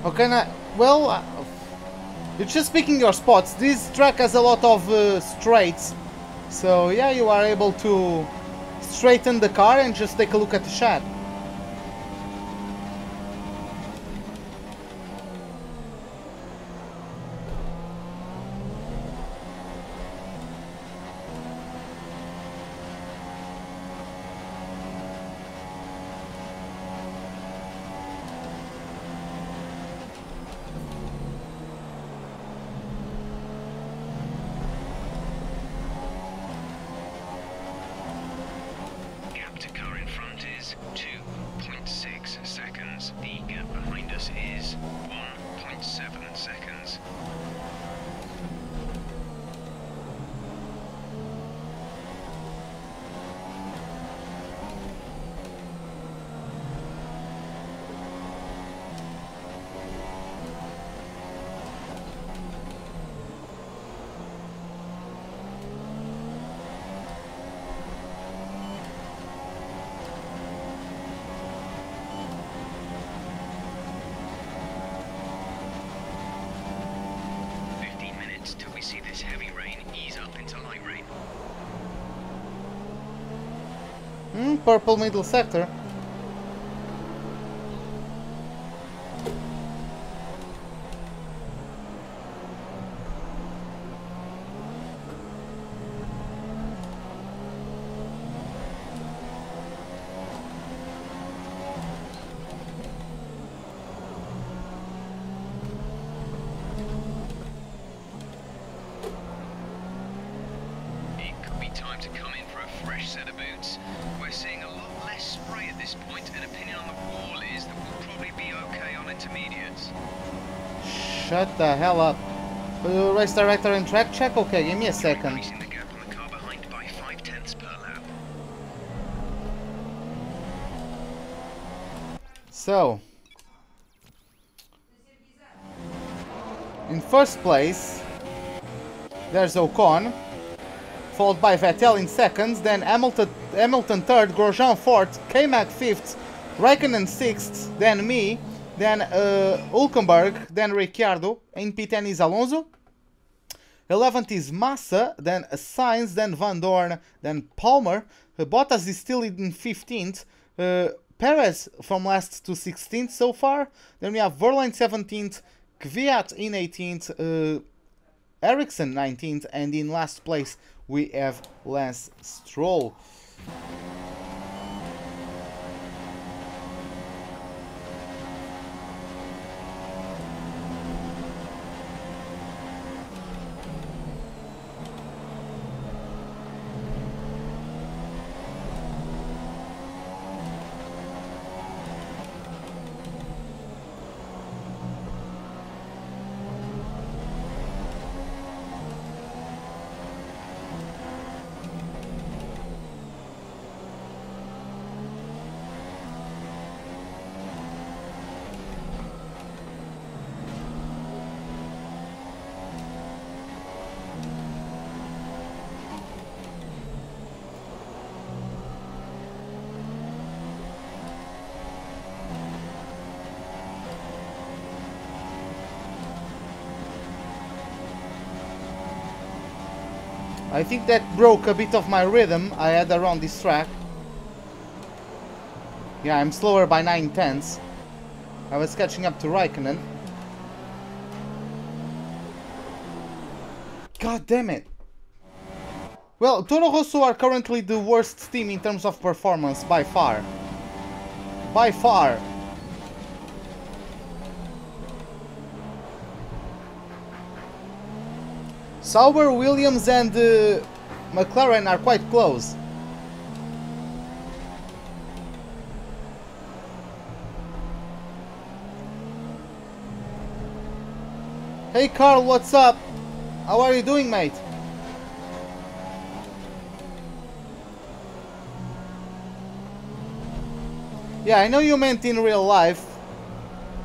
Okay, well, you're just picking your spots. This track has a lot of straights, so yeah, you are able to straighten the car and just take a look at the shot. Purple middle sector. Shut the hell up. Race director and track check? Okay, give me a second. So, in first place, there's Ocon, followed by Vettel in seconds, then Hamilton third, Grosjean fourth, K-Mag fifth, Raikkonen sixth, then me, then Hülkenberg, then Ricciardo, in P10 is Alonso, 11th is Massa, then Sainz, then Van Dorn, then Palmer, Bottas is still in 15th, Perez from last to 16th so far, then we have Verlaine 17th, Kvyat in 18th, Ericsson 19th, and in last place we have Lance Stroll. I think that broke a bit of my rhythm I had around this track. Yeah, I'm slower by 9/10. I was catching up to Raikkonen. God damn it. Well, Toro Rosso are currently the worst team in terms of performance, by far. By far. Sauber, Williams and McLaren are quite close. Hey Carl, what's up? How are you doing, mate? Yeah, I know you meant in real life.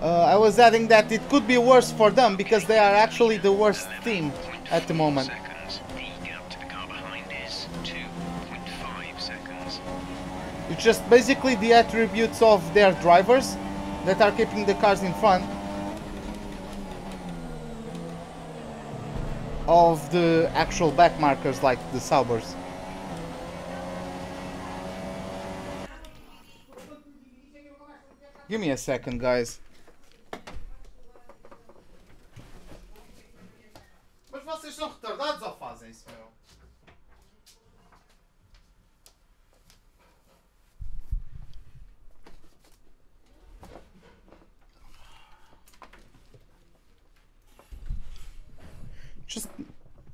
I was adding that it could be worse for them because they are actually the worst team at the moment. It's just basically the attributes of their drivers that are keeping the cars in front. of the actual back markers like the Saubers. Give me a second, guys. Mas vocês são retardados ou fazem isso, meu? Just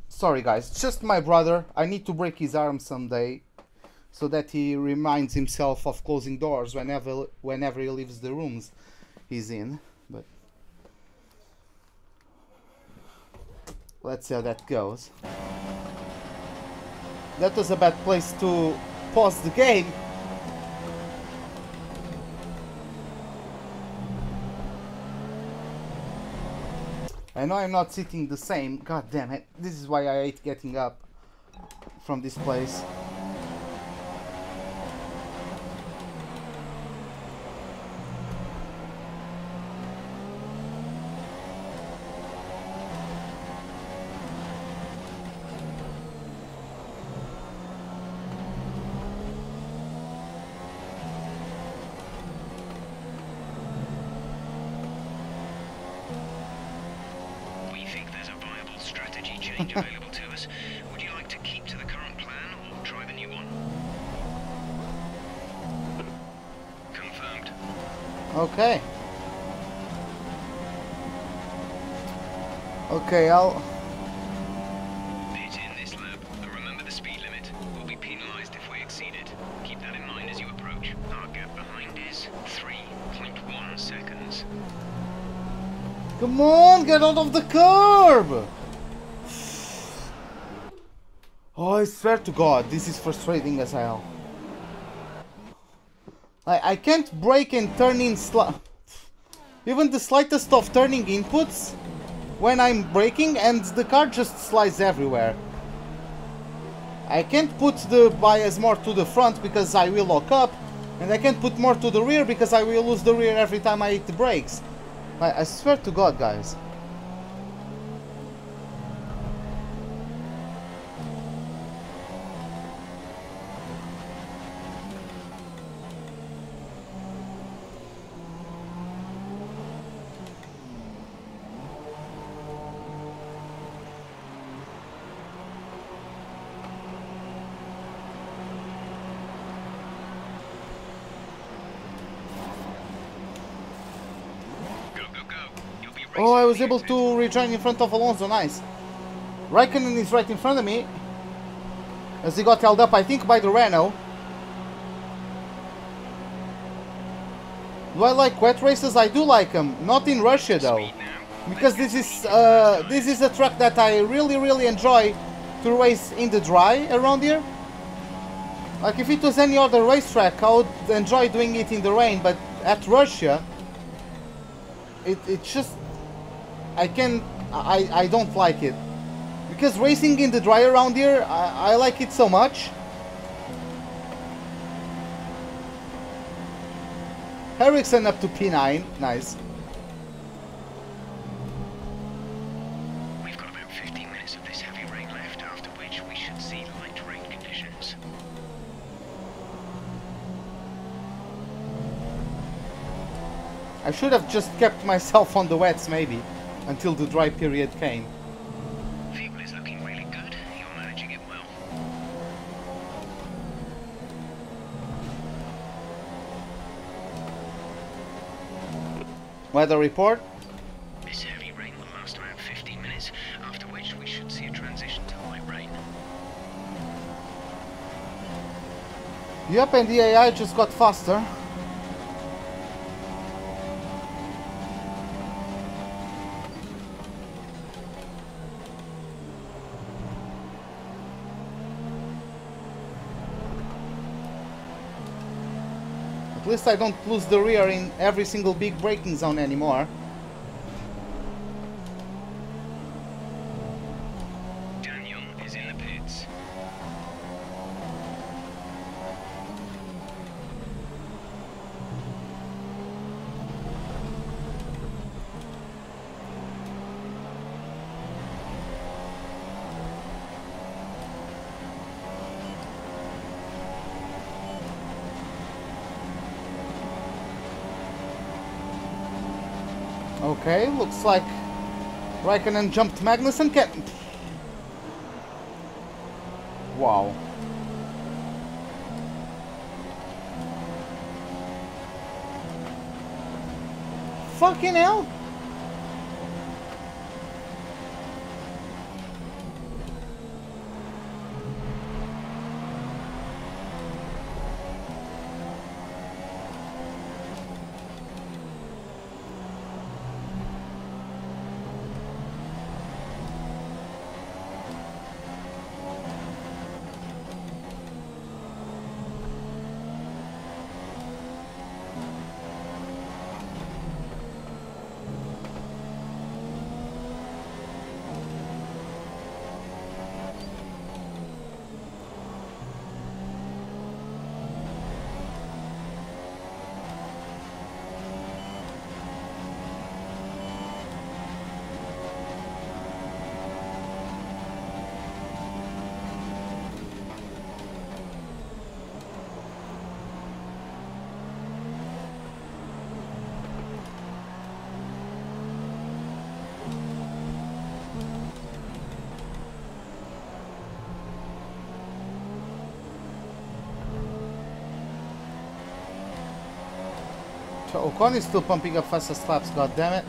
sorry guys, just my brother. I need to break his arm someday so that he reminds himself of closing doors whenever he leaves the rooms he's in. But let's see how that goes. That was a bad place to pause the game. I know I'm not sitting the same. God damn it. This is why I hate getting up from this place. Available to us. Would you like to keep to the current plan or try the new one? Confirmed. Okay. Okay, I'll Pit in this lap, but remember the speed limit. We'll be penalised if we exceed it. Keep that in mind as you approach. Our gap behind is 3.1 seconds. Come on, get out of the curb! Oh, I swear to God, this is frustrating as hell. I can't brake and turn in even the slightest of turning inputs when I'm braking, and the car just slides everywhere. I can't put the bias more to the front because I will lock up, and I can't put more to the rear because I will lose the rear every time I hit the brakes. I swear to God, guys. Oh, I was able to rejoin in front of Alonso, nice. Raikkonen is right in front of me, as he got held up, I think, by the Renault. Do I like wet races? I do like them. Not in Russia, though. Because this is a track that I really enjoy to race in the dry around here. Like, if it was any other racetrack, I would enjoy doing it in the rain, but at Russia, it just... I don't like it. Because racing in the dry around here, I like it so much. Ericsson up to P9, nice. We've got about 15 minutes of this heavy rain left, after which we should see light rain conditions. I should have just kept myself on the wets, maybe, until the dry period came. Fuel is looking really good. You're managing it well. Weather report. This heavy rain will last around 15 minutes, after which we should see a transition to light rain. Yep, and the AI just got faster. At least I don't lose the rear in every single big braking zone anymore. Daniel is in the pits. Okay, looks like Raikkonen jumped Magnussen. Wow. Fucking hell! So Ocon is still pumping up fastest laps, god damn it.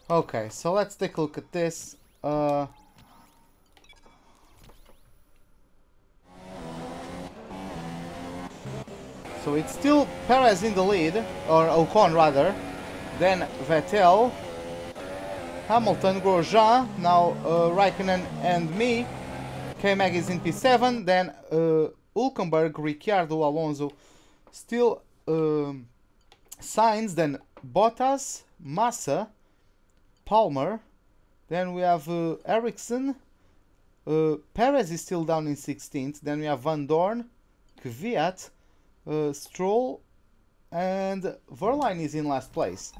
Okay, so let's take a look at this. So it's still Perez in the lead, or Ocon rather, then Vettel, Hamilton, Grosjean, now Raikkonen and me. K-Mag is in P7, then Hülkenberg, Ricciardo, Alonso, still Sainz, then Bottas, Massa, Palmer, then we have Ericsson, Perez is still down in 16th, then we have Van Dorn, Kvyat, Stroll, and Verline is in last place.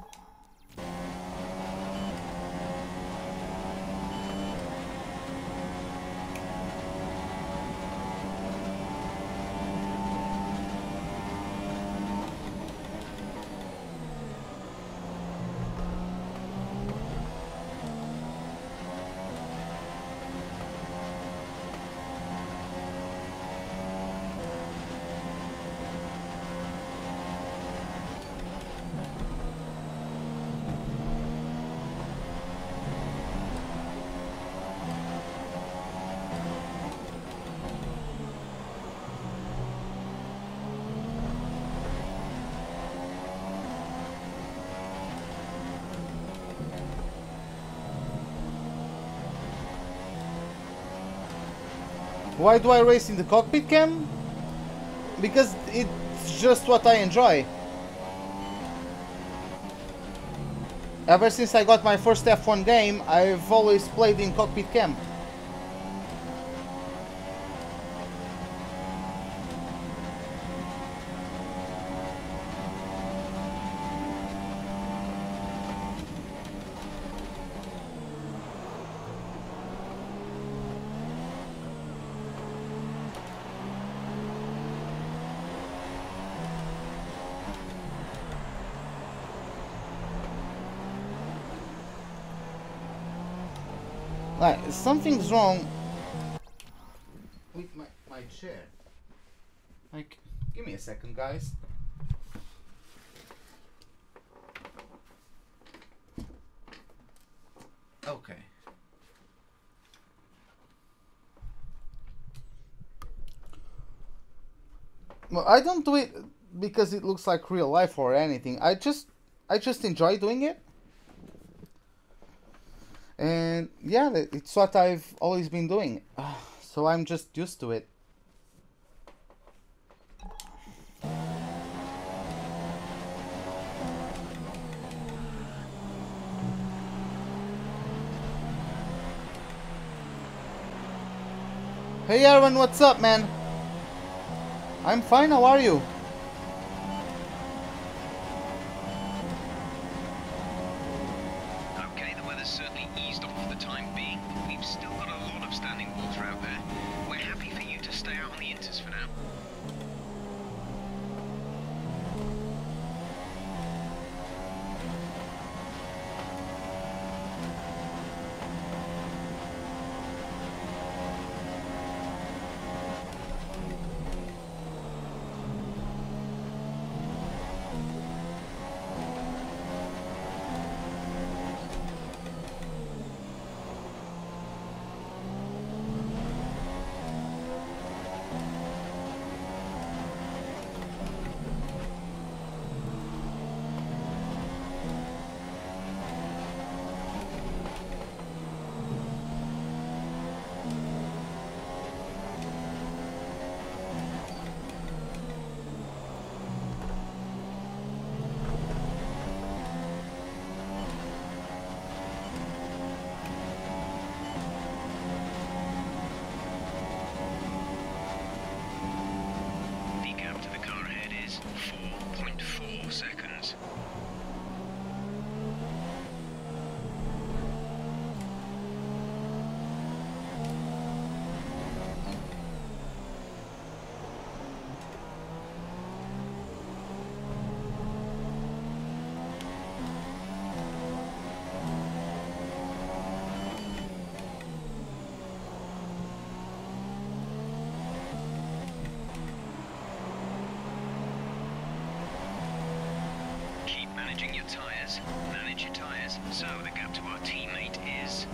Why do I race in the cockpit cam? Because it's just what I enjoy. Ever since I got my first F1 game, I've always played in cockpit cam. Like, something's wrong with my chair. Like, give me a second, guys. Okay. Well, I don't do it because it looks like real life or anything. I just enjoy doing it. And yeah, it's what I've always been doing, so I'm just used to it. Hey Aaron, what's up, man? I'm fine, how are you? Okay, the weather's certainly eased off for the time being, but we've still got a lot of standing Managing your tyres. Manage your tyres. So the gap to our teammate is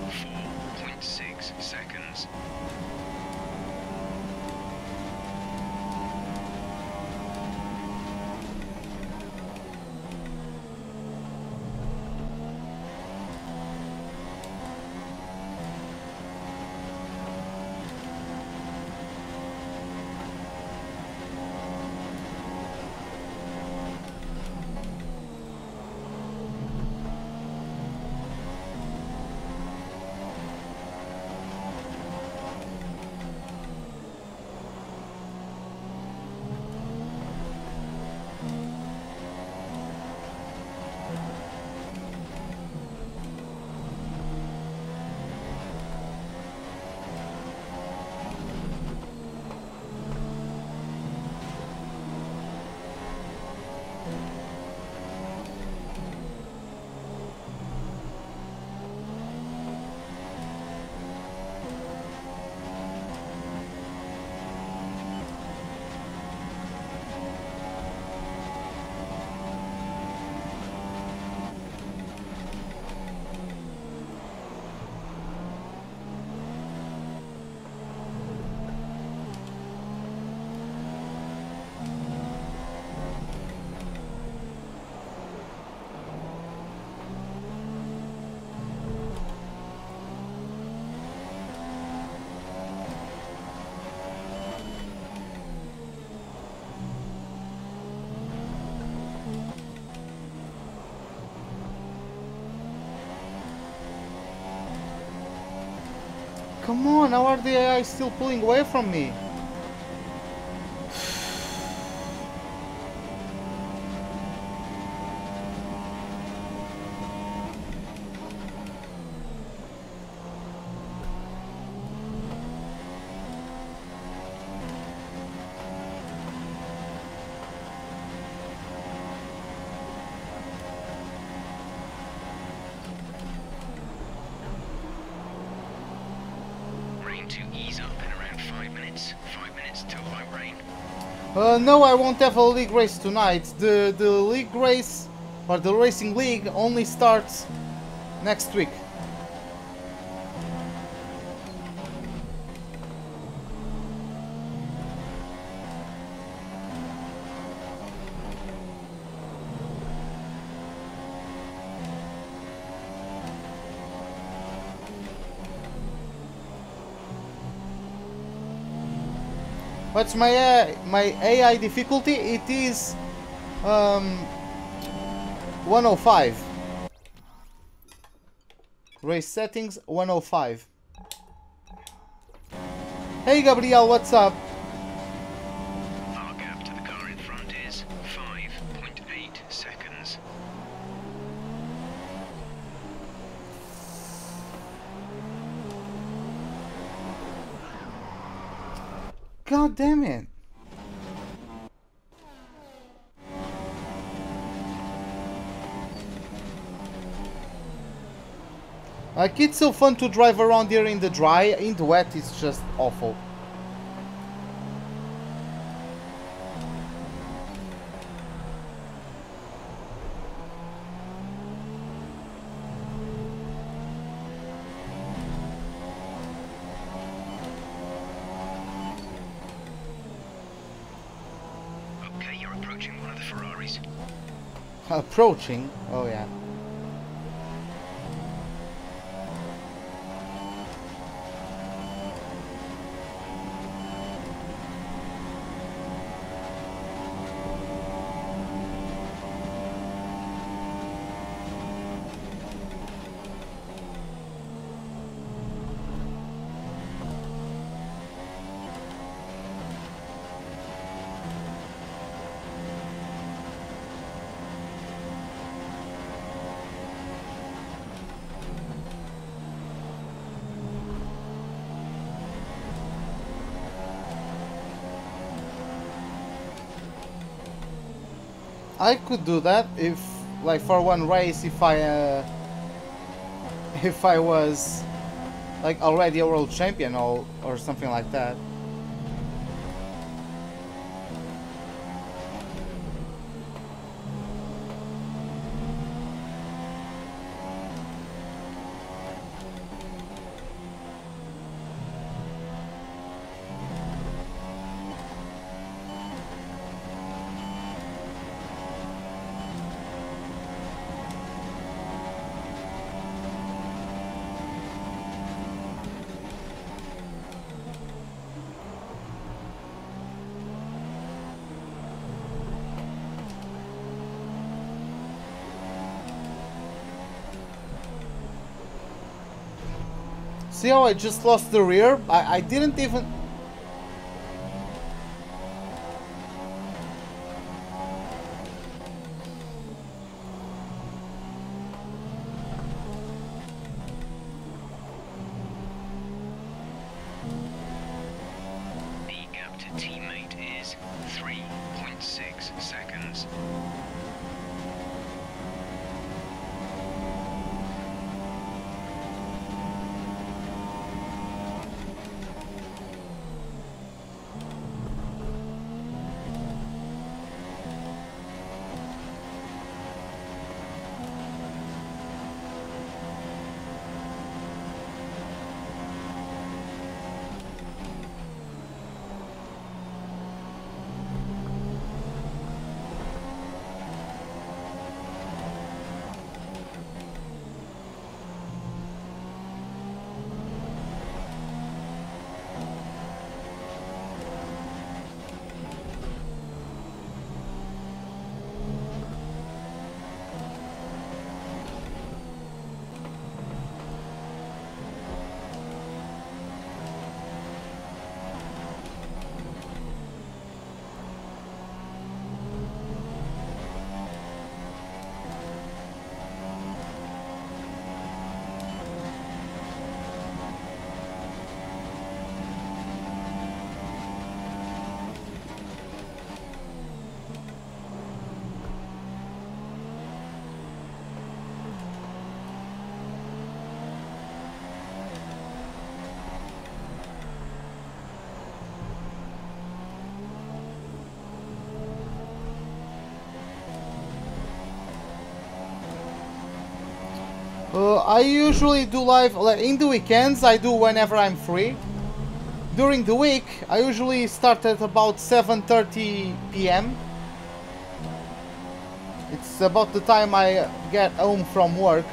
4.6 seconds. Come on, how are the AI still pulling away from me? To ease up in around 5 minutes. 5 minutes till light rain. No, I won't have a league race tonight. The league race, or the racing league, only starts next week. What's my AI difficulty? It is 105. Race settings 105. Hey Gabriel, what's up? Our gap to the car in front is 5.8 seconds. God damn it. Like, it's so fun to drive around here in the dry. In the wet, it's just awful. Okay, you're approaching one of the Ferraris. Approaching? Oh yeah. I could do that if, like, for one race, if I was, like, already a world champion or something like that. See how I just lost the rear? I didn't even... The gap to teammate is 3.6 seconds. I usually do live, like, in the weekends. I do whenever I'm free. During the week, I usually start at about 7:30 p.m. It's about the time I get home from work.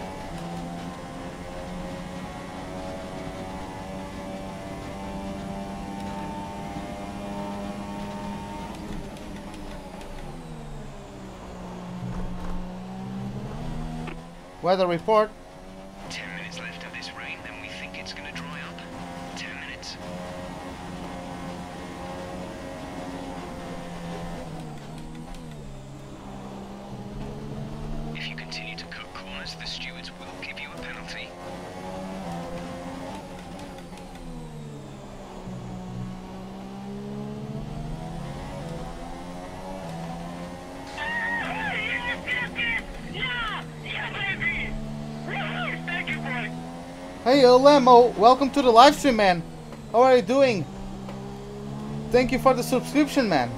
Weather report. 10 minutes left of this rain, then we think it's going to dry up. 10 minutes. If you continue to cut corners, the stewards will give you a penalty. Hey Lemo, welcome to the live stream, man. How are you doing? Thank you for the subscription, man.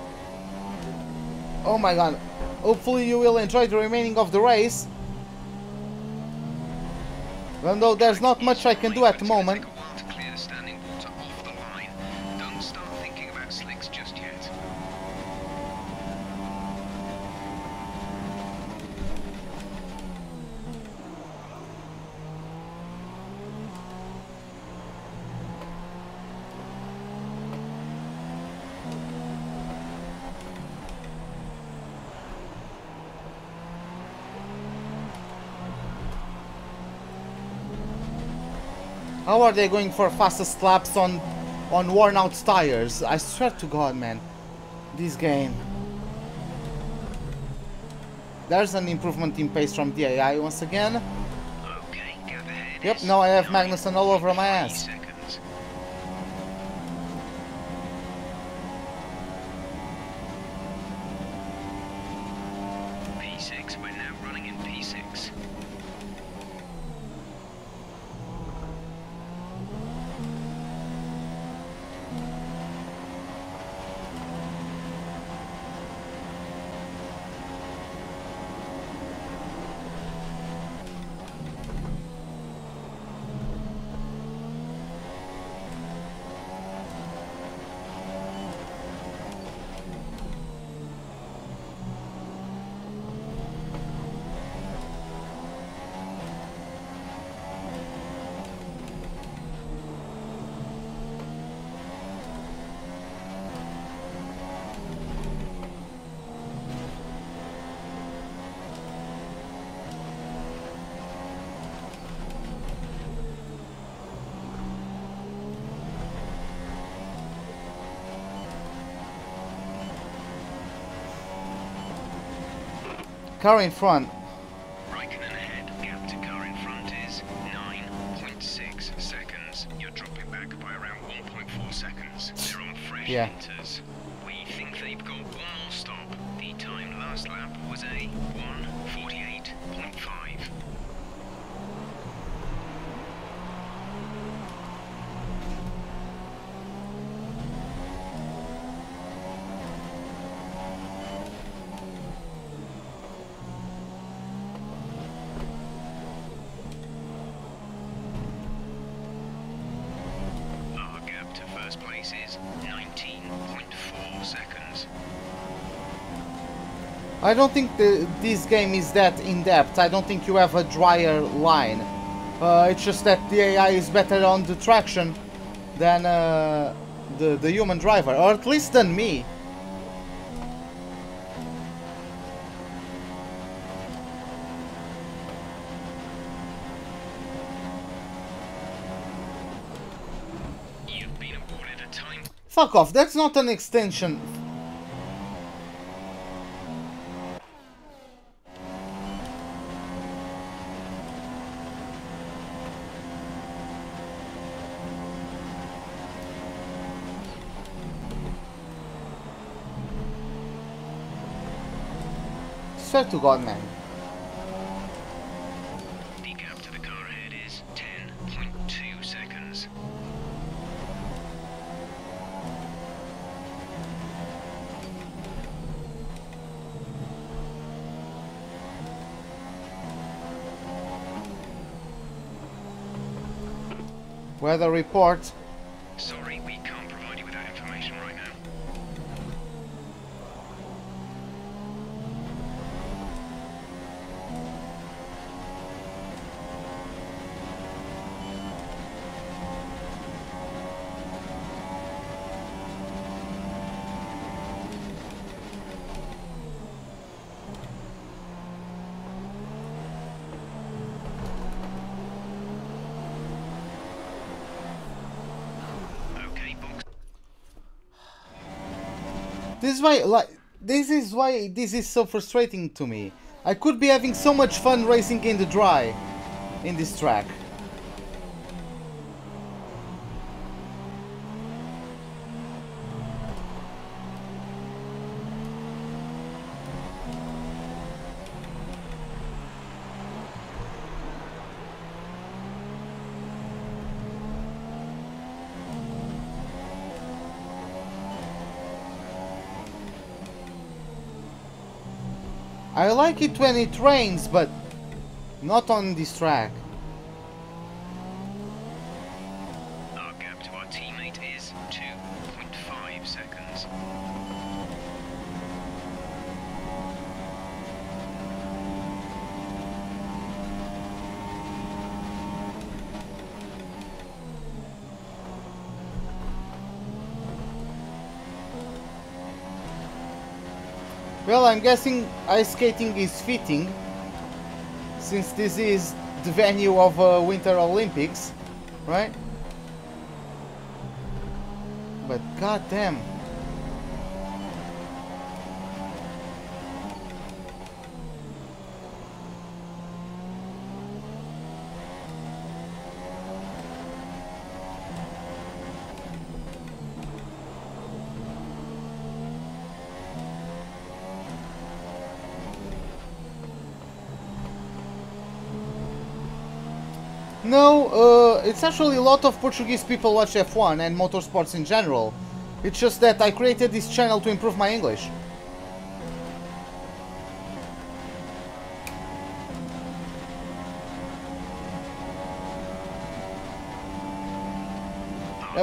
Oh my god. Hopefully you will enjoy the remaining of the race. Even though there's not much I can do at the moment. How are they going for fastest laps on worn out tires? I swear to God, man. This game. There's an improvement in pace from DAI once again. Okay, gap ahead. Yep, now I have Magnussen all over my ass. P6, we're now running in P6. car in front. Raikkonen ahead. Gap to car in front is 9.6 seconds. You're dropping back by around 1.4 seconds. They're on fresh inters. We think they've got one more stop. The time last lap was a 1:48.5. Our gap to first place is 19.4 seconds. I don't think this game is that in-depth. I don't think you have a drier line. It's just that the AI is better on the traction than the human driver, or at least than me. You've been awarded a time. Fuck off, that's not an extension. Swear to God, man. The gap to the car ahead is 10.2 seconds. Weather report. Sorry, we can't provide you with that information right now. Okay, box. This is why this is so frustrating to me. I could be having so much fun racing in the dry in this track. I like it when it rains, but not on this track. Our gap to our teammate is 2.5 seconds. Well, I'm guessing ice skating is fitting, since this is the venue of Winter Olympics, right? But goddamn. No, it's actually a lot of Portuguese people watch F1 and motorsports in general. It's just that I created this channel to improve my English.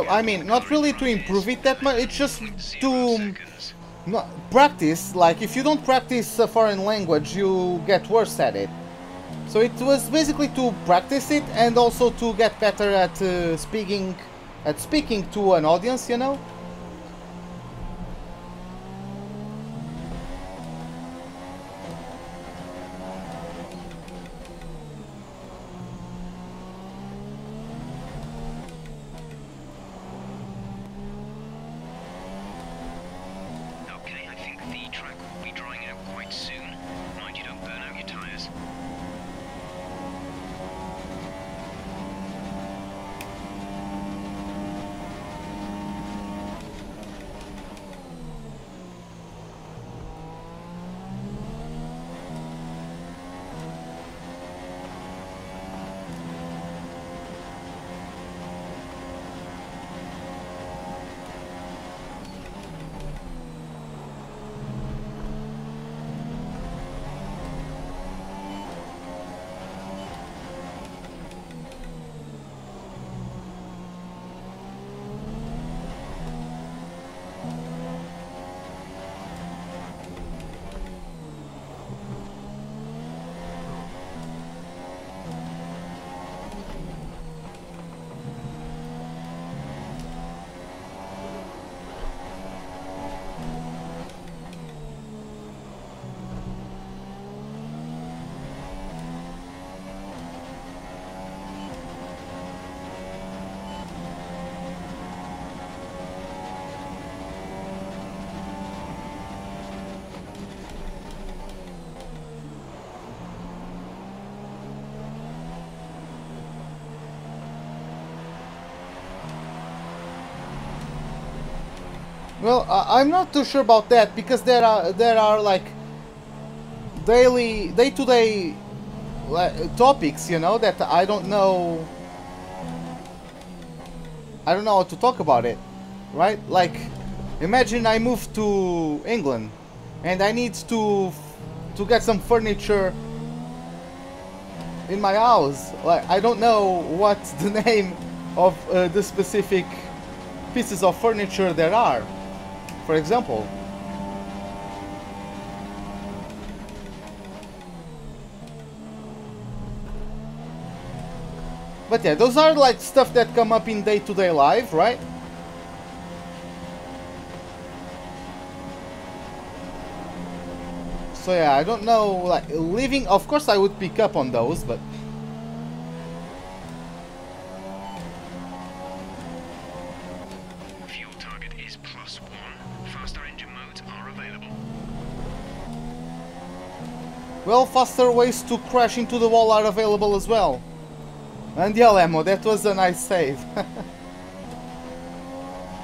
I mean, not really to improve it that much, it's just to practice. Like, if you don't practice a foreign language, you get worse at it. So it was basically to practice it and also to get better at speaking to an audience, you know? Okay, I think the track will be drying out quite soon. Mind you don't burn Well, I'm not too sure about that because there are like day-to-day topics, you know, that I don't know. I don't know how to talk about it, right? Like, imagine I move to England and I need to get some furniture in my house. Like, I don't know what's the name of the specific pieces of furniture there are, for example. But yeah, those are like stuff that come up in day-to-day life, right? So yeah, I don't know, like, living, of course I would pick up on those, but... Fuel target is +1. Faster engine modes are available. Well, faster ways to crash into the wall are available as well. And yeah, Lemo, that was a nice save.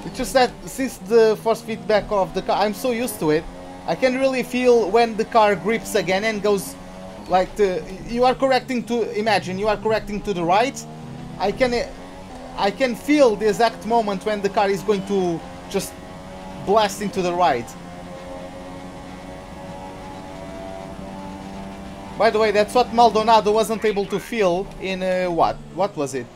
It's just that since the force feedback of the car, I'm so used to it, I can really feel when the car grips again and goes like you are correcting to, imagine you are correcting to the right. I can feel the exact moment when the car is going to just blast into the right. By the way, that's what Maldonado wasn't able to feel in what was it,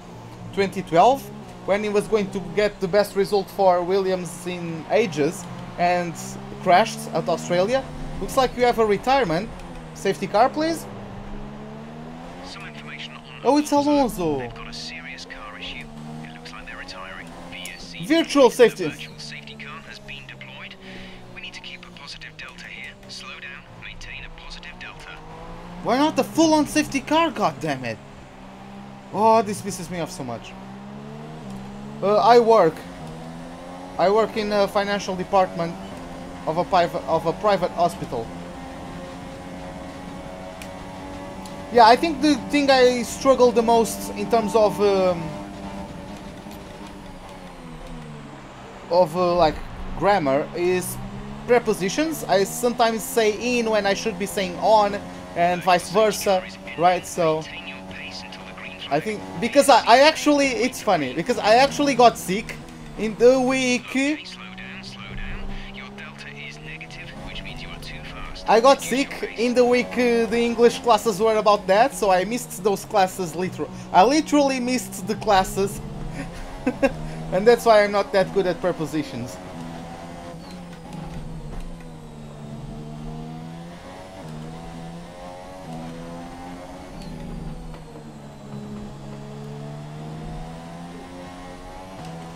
2012, when he was going to get the best result for Williams in ages and crashed at Australia. Looks like you have a retirement. Safety car, please. Some information on Oh, it's Alonso. They've got a serious car issue. It looks like they're retiring. VSC Virtual safety. The virtual safety car has been deployed. We need to keep a positive delta here. Slow down, maintain a positive delta. Why not the full-on safety car? God damn it! Oh, this pisses me off so much. I work in a financial department of a private hospital. Yeah, I think the thing I struggle the most in terms of like grammar is prepositions. I sometimes say in when I should be saying on, and vice versa, right? So I think because I actually, it's funny because I actually got sick in the week. Slow down. Your delta is negative, which means you are too fast. I got sick in the week the English classes were about that, so I missed those classes I literally missed the classes. And that's why I'm not that good at prepositions.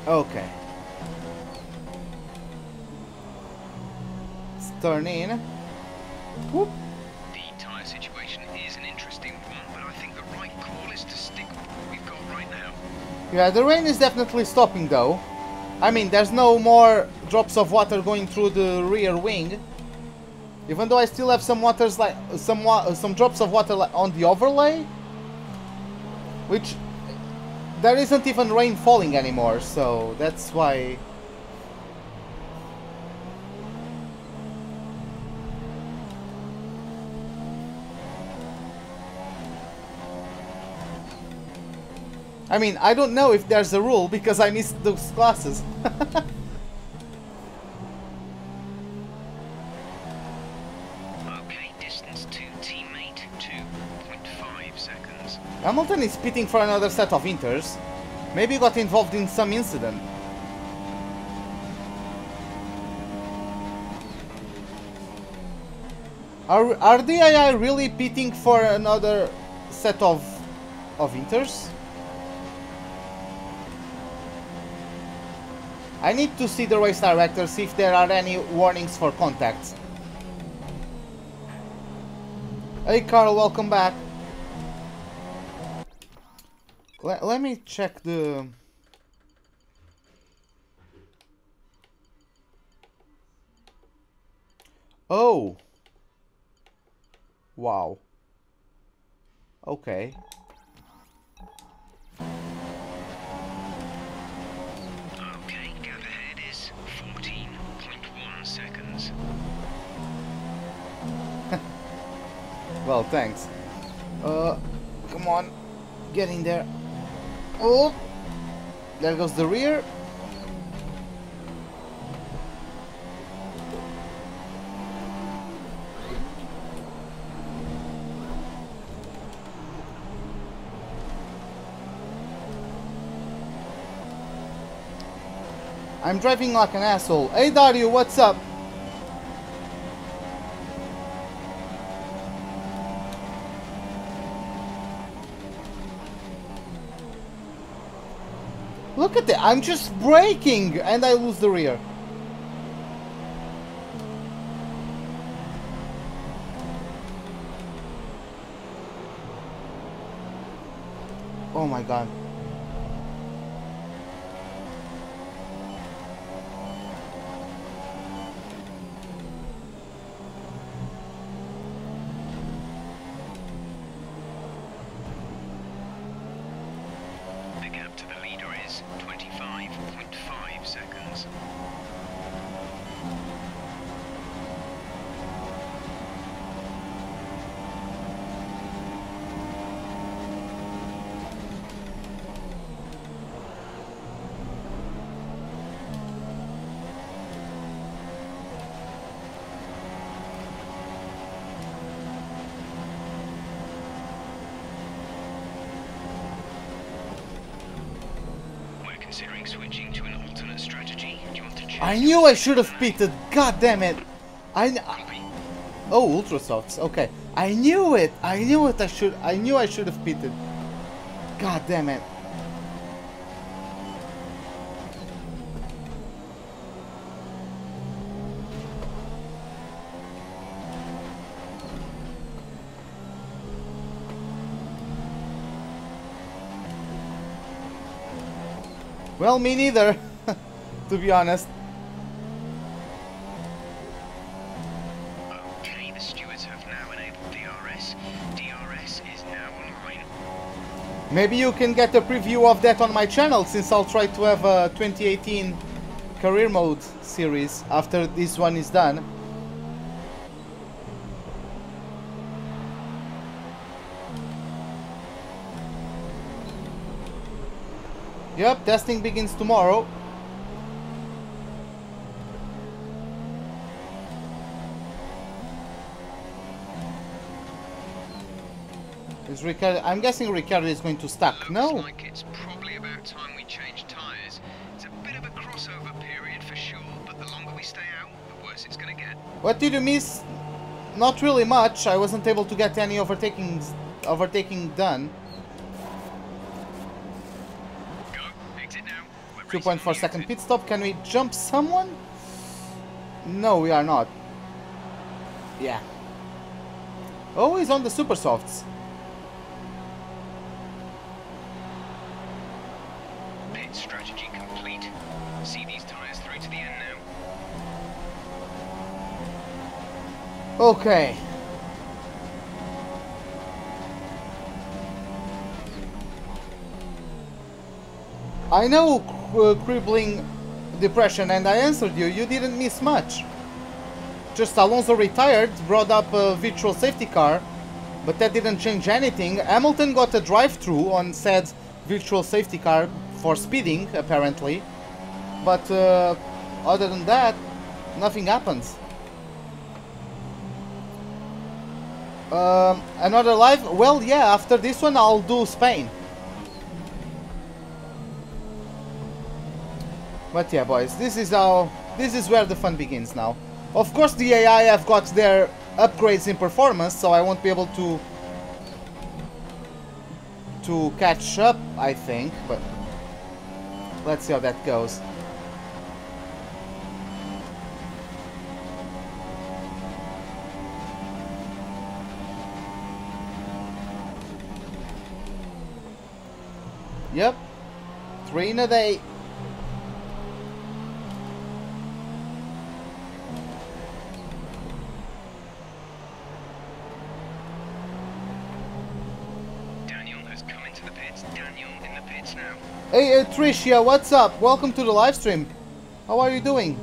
Okay. Let's turn in. Whoop. The tyre situation is an interesting one, but I think the right call is to stick with what we've got right now. Yeah, the rain is definitely stopping though. I mean, there's no more drops of water going through the rear wing. Even though I still have some waters, like some drops of water on the overlay, which there isn't even rain falling anymore, so that's why. I mean, I don't know if there's a rule because I missed those classes. Okay, distance to teammate 2.5 seconds. Hamilton is pitting for another set of inters. Maybe he got involved in some incident. Are the AI really pitting for another set of inters? I need to see the race director, see if there are any warnings for contacts. Hey Carl, welcome back. Let me check the... Oh! Wow. Okay. Okay, gap ahead is 14 Well, thanks. Come on. Get in there. Oh! There goes the rear. I'm driving like an asshole. Hey Dario, what's up? Look at that, I'm just braking and I lose the rear. Oh my god. Switching to an alternate strategy. Do you want to choose? I knew I should have pitted. God damn it! Oh, ultra softs. Okay, I knew it. I knew it. I knew I should have pitted. God damn it! Well, me neither, to be honest. Okay, the stewards have now enabled DRS. DRS is now online. Maybe you can get a preview of that on my channel, since I'll try to have a 2018 career mode series after this one is done. Yep, testing begins tomorrow. Is Ricardo? I'm guessing Ricardo is going to stack. No. Looks like it's probably about time we change tyres. It's a bit of a crossover period for sure, but the longer we stay out, the worse it's going to get. What did you miss? Not really much. I wasn't able to get any overtaking done. 2.4 second pit stop. Can we jump someone? No, we are not. Yeah. Oh, he's on the super softs. Pit strategy complete. See these tires through to the end now. Okay. I know crippling depression, and I answered you. You didn't miss much. Just Alonso retired, brought up a virtual safety car, but that didn't change anything. Hamilton got a drive-through on said virtual safety car for speeding, apparently. But other than that, nothing happens. Another live? Well, yeah, after this one I'll do Spain. But yeah, boys, this is where the fun begins now. Of course, the AI have got their upgrades in performance, so I won't be able to catch up, I think, but let's see how that goes. Yep, 3 in a day. Hey, Tricia, what's up? Welcome to the live stream. How are you doing?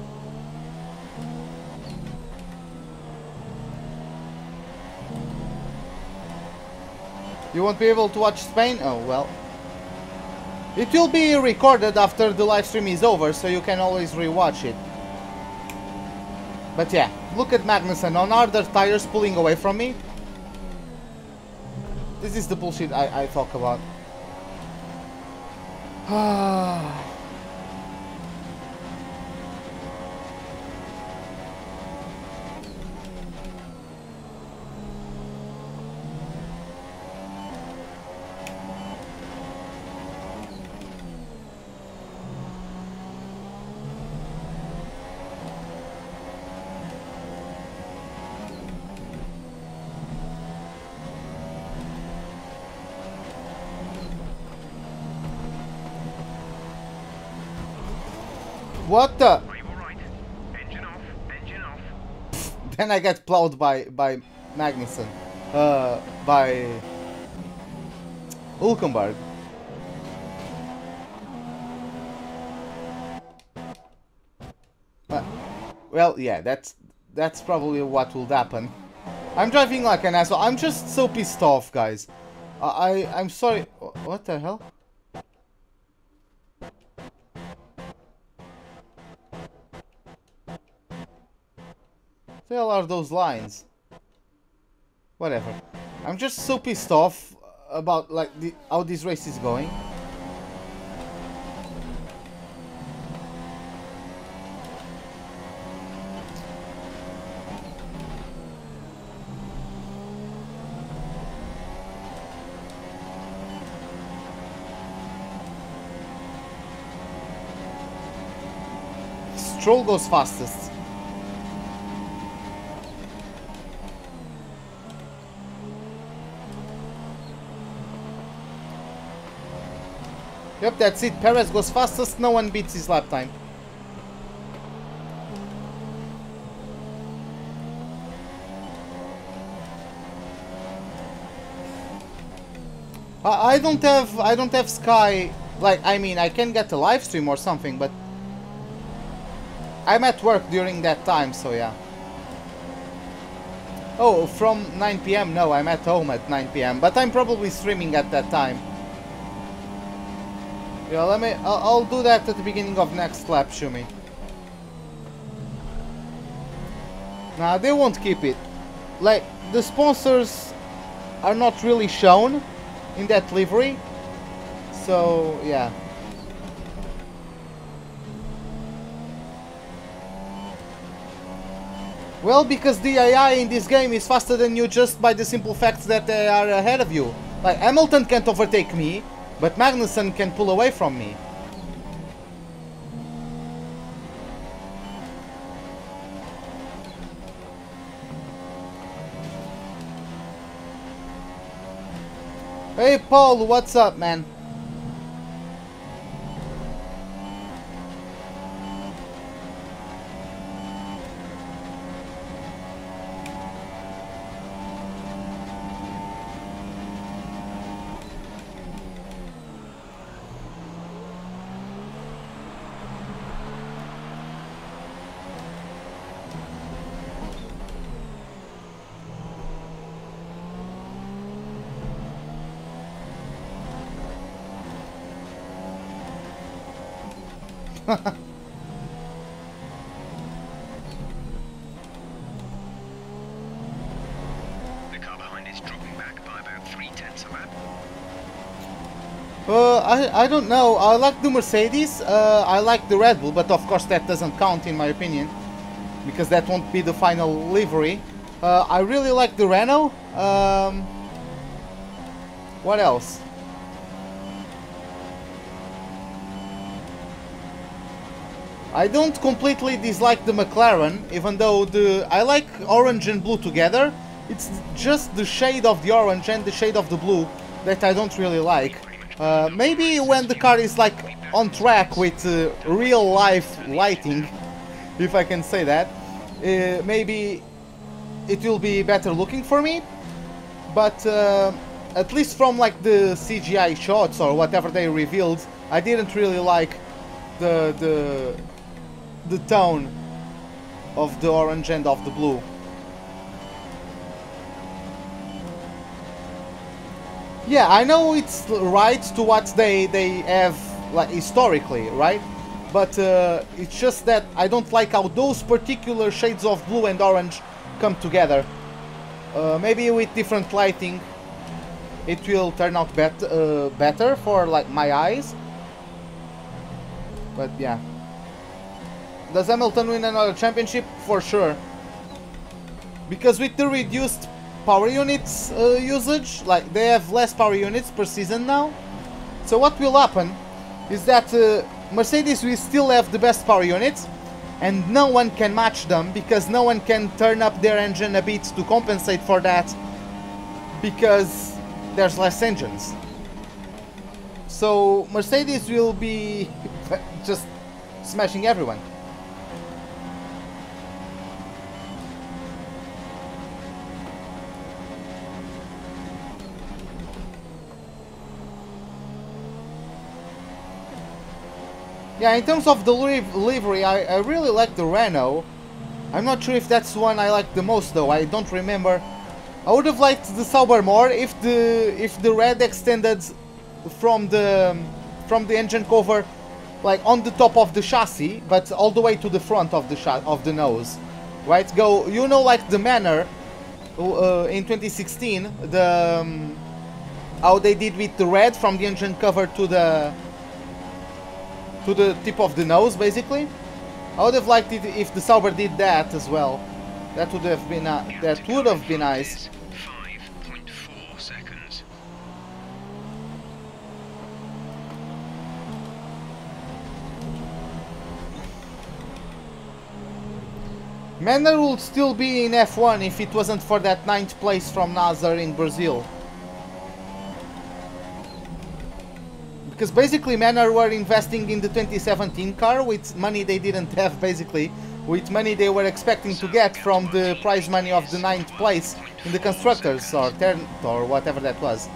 You won't be able to watch Spain? Oh, well. It will be recorded after the live stream is over, so you can always rewatch it. But yeah, look at Magnussen on harder tires pulling away from me. This is the bullshit I talk about. What the? Are you alright? Engine off, engine off. Then I get plowed by Magnussen. By Hulkenberg. Well, yeah, that's probably what will happen. I'm driving like an asshole. I'm just so pissed off, guys. I'm sorry. What the hell? What the hell are those lines? Whatever. I'm just so pissed off about like how this race is going. Stroll goes fastest. Yep, that's it. Perez goes fastest, no one beats his lap time. I don't have Sky. Like, I mean, I can get a live stream or something, but I'm at work during that time, so yeah. Oh, from 9 PM? No, I'm at home at 9 PM, but I'm probably streaming at that time. Yeah, I'll do that at the beginning of next lap, Shumi. Nah, they won't keep it. Like, the sponsors are not really shown in that livery. So, yeah. Well, because the AI in this game is faster than you just by the simple fact that they are ahead of you. Like, Hamilton can't overtake me, but Magnussen can pull away from me. Hey Paul, what's up, man? The car behind is dropping back by about 3/10 a lap. I don't know. I like the Mercedes. I like the Red Bull, but of course that doesn't count in my opinion, because that won't be the final livery. I really like the Renault. What else? I don't completely dislike the McLaren, even though I like orange and blue together. It's just the shade of the orange and the shade of the blue that I don't really like. Maybe when the car is like on track with real life lighting, if I can say that, maybe it will be better looking for me. But at least from like the CGI shots or whatever they revealed, I didn't really like the tone of the orange and of the blue. Yeah, I know it's right to what they have like historically, right? But it's just that I don't like how those particular shades of blue and orange come together. Maybe with different lighting it will turn out better for like my eyes. But yeah. Does Hamilton win another championship? For sure. Because with the reduced power units usage, like they have less power units per season now. So what will happen is that Mercedes will still have the best power units and no one can match them because no one can turn up their engine a bit to compensate for that because there's less engines. So Mercedes will be just smashing everyone. Yeah, in terms of the livery, I really like the Renault. I'm not sure if that's the one I like the most though, I don't remember. I would have liked the Sauber more if the red extended from the engine cover like on the top of the chassis, but all the way to the front of the nose. Right? Go, you know, like the Manor in 2016, the how they did with the red from the engine cover to the tip of the nose, basically. I would have liked it if the Sauber did that as well. That would have been nice. 5.4 seconds. Manor would still be in F1 if it wasn't for that 9th place from Nasser in Brazil. Because basically Manor were investing in the 2017 car with money they didn't have, basically. With money they were expecting to get from the prize money of the 9th place in the Constructors or 10th or whatever that was.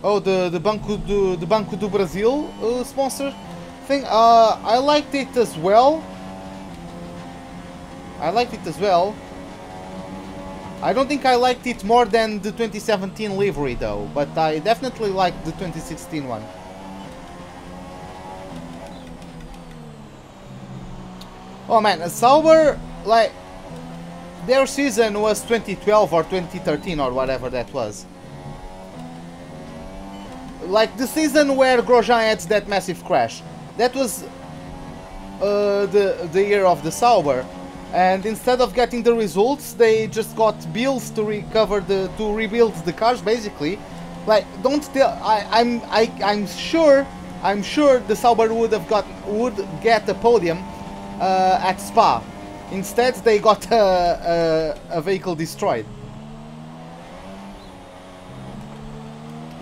Oh, the Banco do Brasil sponsor thing. I liked it as well. I don't think I liked it more than the 2017 livery though, but I definitely liked the 2016 one. Oh man, a Sauber, like, their season was 2012 or 2013 or whatever that was. Like the season where Grosjean had that massive crash. That was the year of the Sauber. And instead of getting the results, they just got bills to rebuild the cars, basically. Like, don't tell. I'm sure the Sauber would get a podium at Spa. Instead, they got a vehicle destroyed.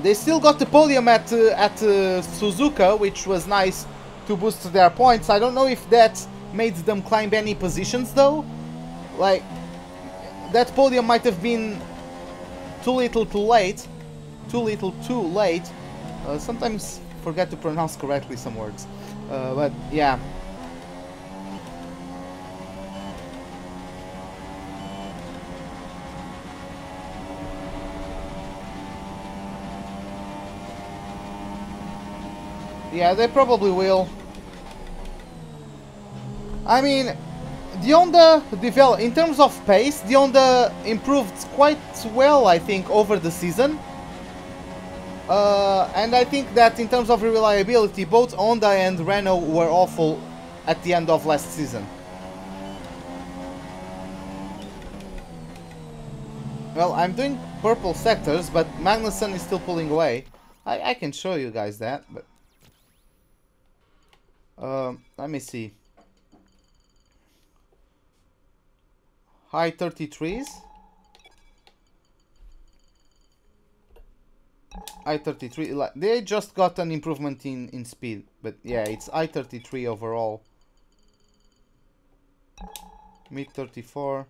They still got the podium at Suzuka, which was nice to boost their points. I don't know if that made them climb any positions though. Like, that podium might have been too little too late. Sometimes forget to pronounce correctly some words. But yeah. Yeah, they probably will. I mean, the Honda in terms of pace, the Honda improved quite well, I think, over the season. And I think that in terms of reliability, both Honda and Renault were awful at the end of last season. Well, I'm doing purple sectors, but Magnussen is still pulling away. I can show you guys that, but let me see. High 33s. I-33, like, they just got an improvement in speed, but yeah, it's I-33 overall. Mid 34.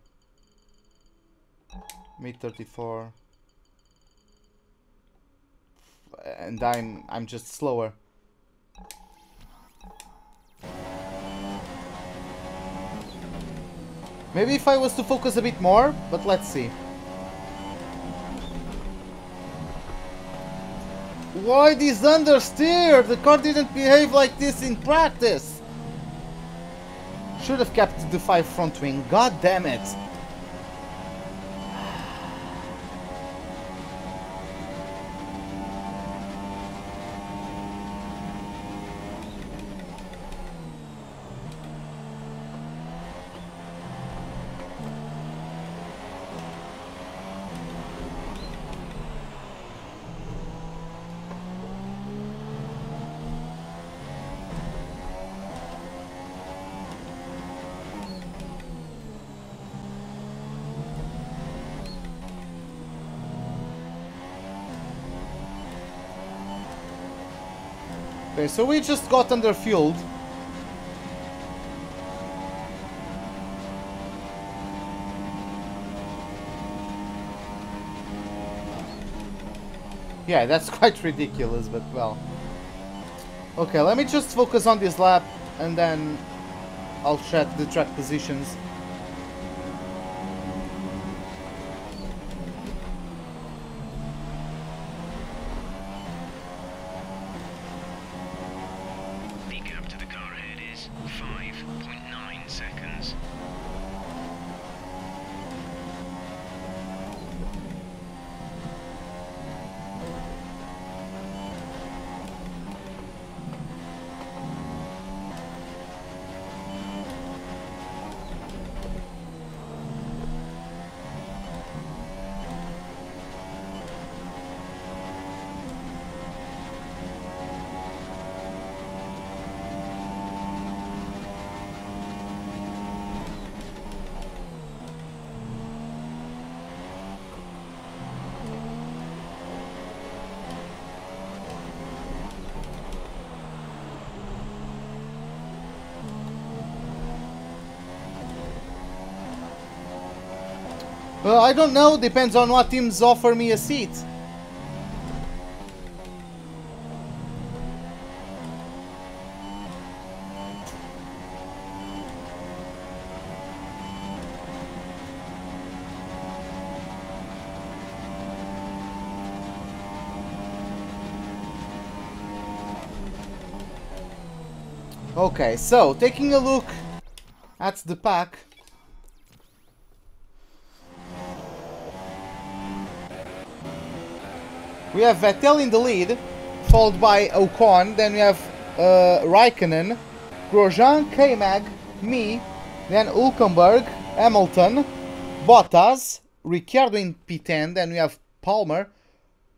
Mid 34. And I'm just slower. Maybe if I was to focus a bit more, but let's see. Why this understeer? The car didn't behave like this in practice. Should have kept the 5 front wing. God damn it. Okay, so we just got underfueled. Yeah, that's quite ridiculous, but well. Okay, let me just focus on this lap and then I'll check the track positions. Well, I don't know, depends on what teams offer me a seat. Okay, so taking a look at the pack. We have Vettel in the lead, followed by Ocon, then we have Raikkonen, Grosjean, K-Mag, me, then Hülkenberg, Hamilton, Bottas, Ricciardo in P10, then we have Palmer,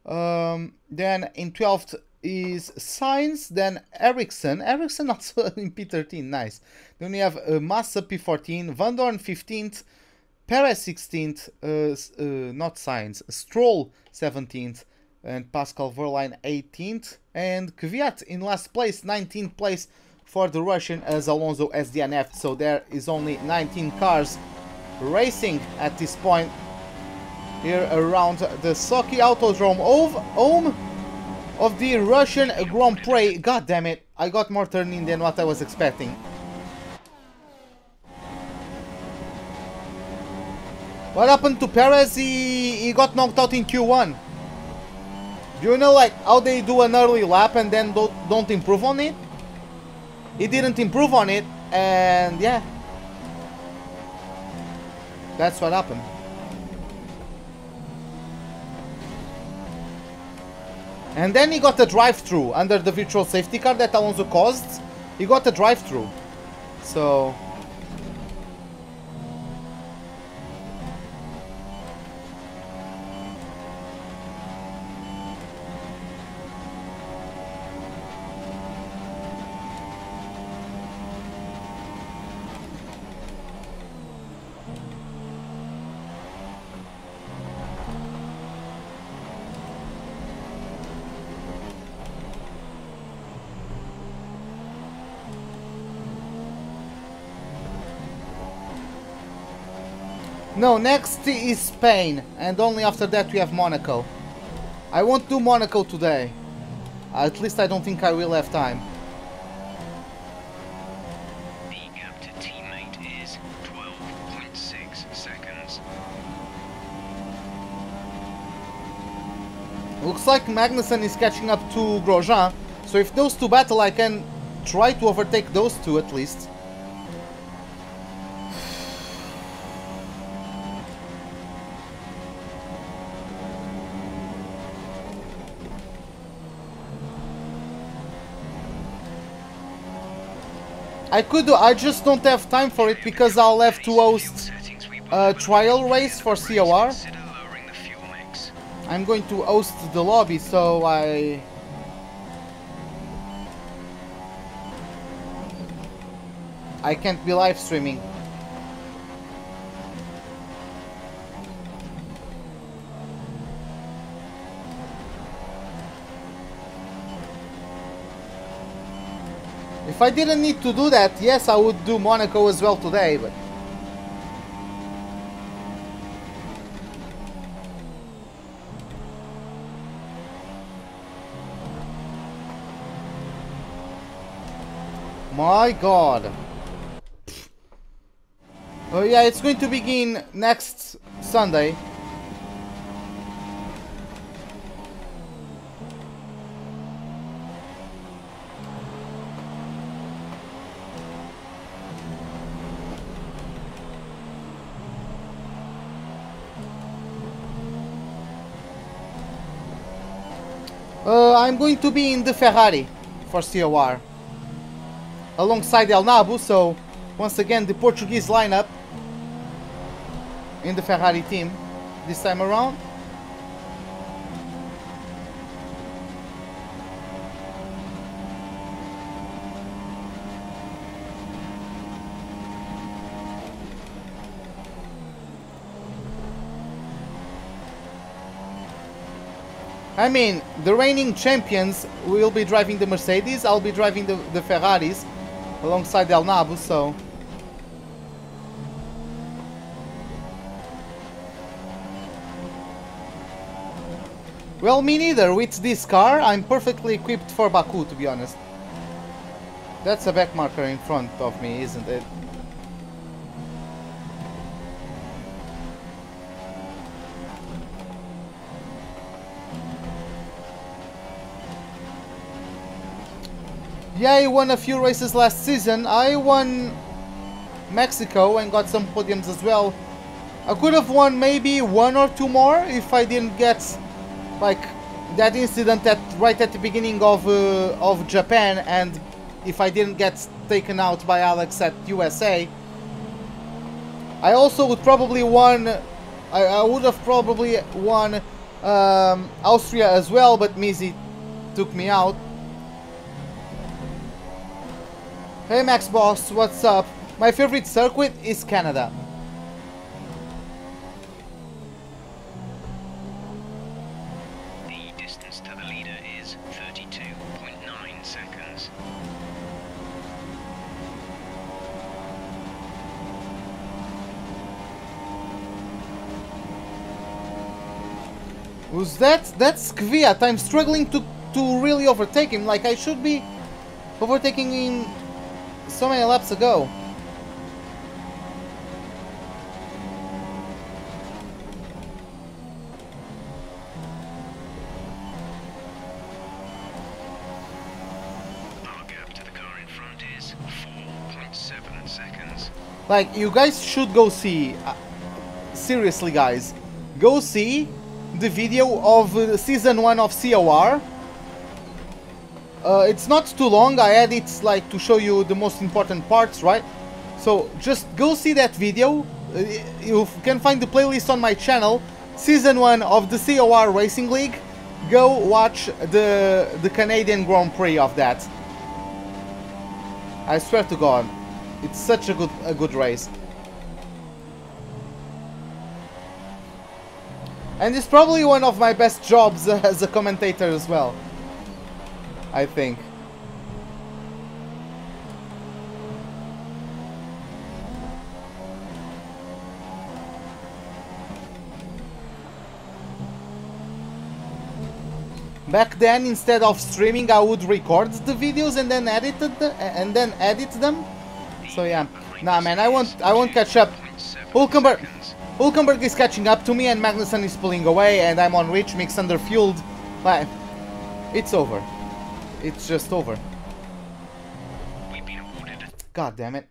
then in 12th is Sainz, then Ericsson also in P13, nice. Then we have Massa P14, Van Dorn 15th, Perez 16th, not Sainz, Stroll 17th, and Pascal Wehrlein 18th, and Kvyat in last place, 19th place for the Russian, as Alonso as DNF. So there is only 19 cars racing at this point here around the Sochi Autodrome, home of the Russian Grand Prix. God damn it, I got more turning than what I was expecting. What happened to Perez? He got knocked out in Q1. Do you know like how they do an early lap and then don't improve on it? He didn't improve on it, and yeah, that's what happened. And then he got a drive-through under the virtual safety car that Alonso caused. He got a drive-through, so no, next is Spain, and only after that we have Monaco. I won't do Monaco today. At least I don't think I will have time. The gap to teammate is 12.6 Looks like Magnussen is catching up to Grosjean. So if those two battle, I can try to overtake those two at least. I could do, I just don't have time for it because I'll have to host a trial race for COR. I'm going to host the lobby, so I can't be live streaming. If I didn't need to do that, yes, I would do Monaco as well today, but my God. Oh yeah, it's going to begin next Sunday. I'm going to be in the Ferrari for COR alongside El Nabu, so once again the Portuguese lineup in the Ferrari team this time around. I mean, the reigning champions will be driving the Mercedes, I'll be driving the Ferraris alongside El Nabu, so well, me neither. With this car, I'm perfectly equipped for Baku, to be honest. That's a back marker in front of me, isn't it? Yeah, I won a few races last season. I won Mexico and got some podiums as well. I could have won maybe one or two more if I didn't get like that incident right at the beginning of Japan, and if I didn't get taken out by Alex at USA. I also would probably won. I would have probably won Austria as well, but Mizzy took me out. Hey Max Boss, what's up? My favorite circuit is Canada. The distance to the leader is 32.9 seconds. Who's that? That's Kvyat. I'm struggling to really overtake him. Like, I should be overtaking him so many laps ago. Our gap to the car in front is 4.7 seconds. Like, you guys should go see, seriously guys, go see the video of season 1 of COR. It's not too long. I add it like to show you the most important parts, right? So just go see that video. You can find the playlist on my channel, season 1 of the COR Racing League. Go watch the Canadian Grand Prix of that. I swear to God, it's such a good race. And it's probably one of my best jobs as a commentator as well, I think. Back then, instead of streaming, I would record the videos and then edit them. So yeah, nah, man, I won't catch up. Hulkenberg is catching up to me, and Magnussen is pulling away, and I'm on rich, mix underfueled. But it's over. It's just over. We've been awarded a God damn it.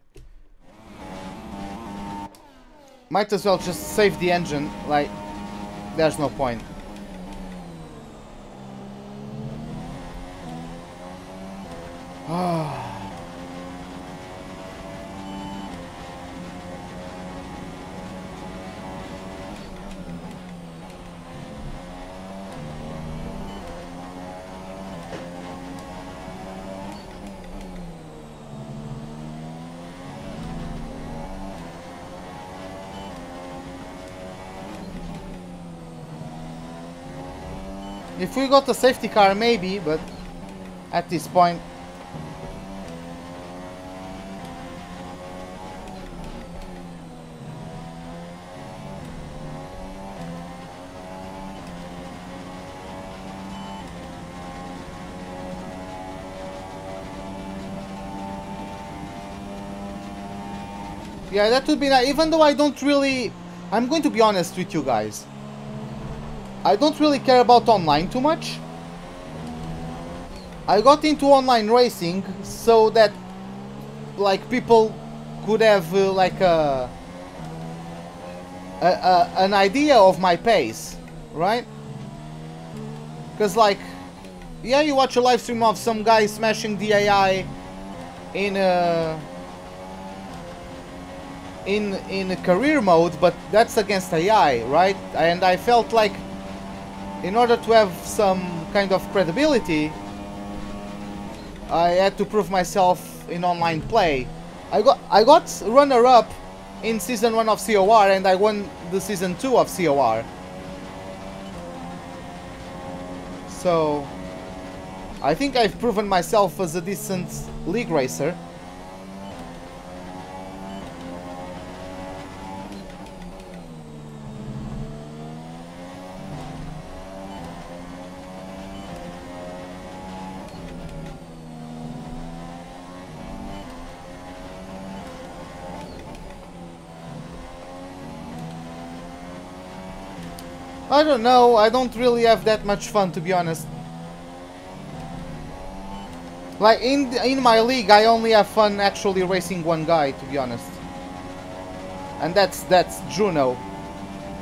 Might as well just save the engine, like, there's no point. If we got a safety car, maybe, but at this point... Yeah, that would be nice, even though I don't really... I'm going to be honest with you guys. I don't really care about online too much. I got into online racing so that, like, people could have like an idea of my pace, right? Because, like, yeah, you watch a live stream of some guy smashing the AI in a career mode, but that's against AI, right? And I felt like, in order to have some kind of credibility, I had to prove myself in online play. I got runner-up in Season 1 of COR, and I won the Season 2 of COR. So, I think I've proven myself as a decent league racer. I don't know, I don't really have that much fun, to be honest. Like, in my league, I only have fun actually racing one guy, to be honest. And that's Juno.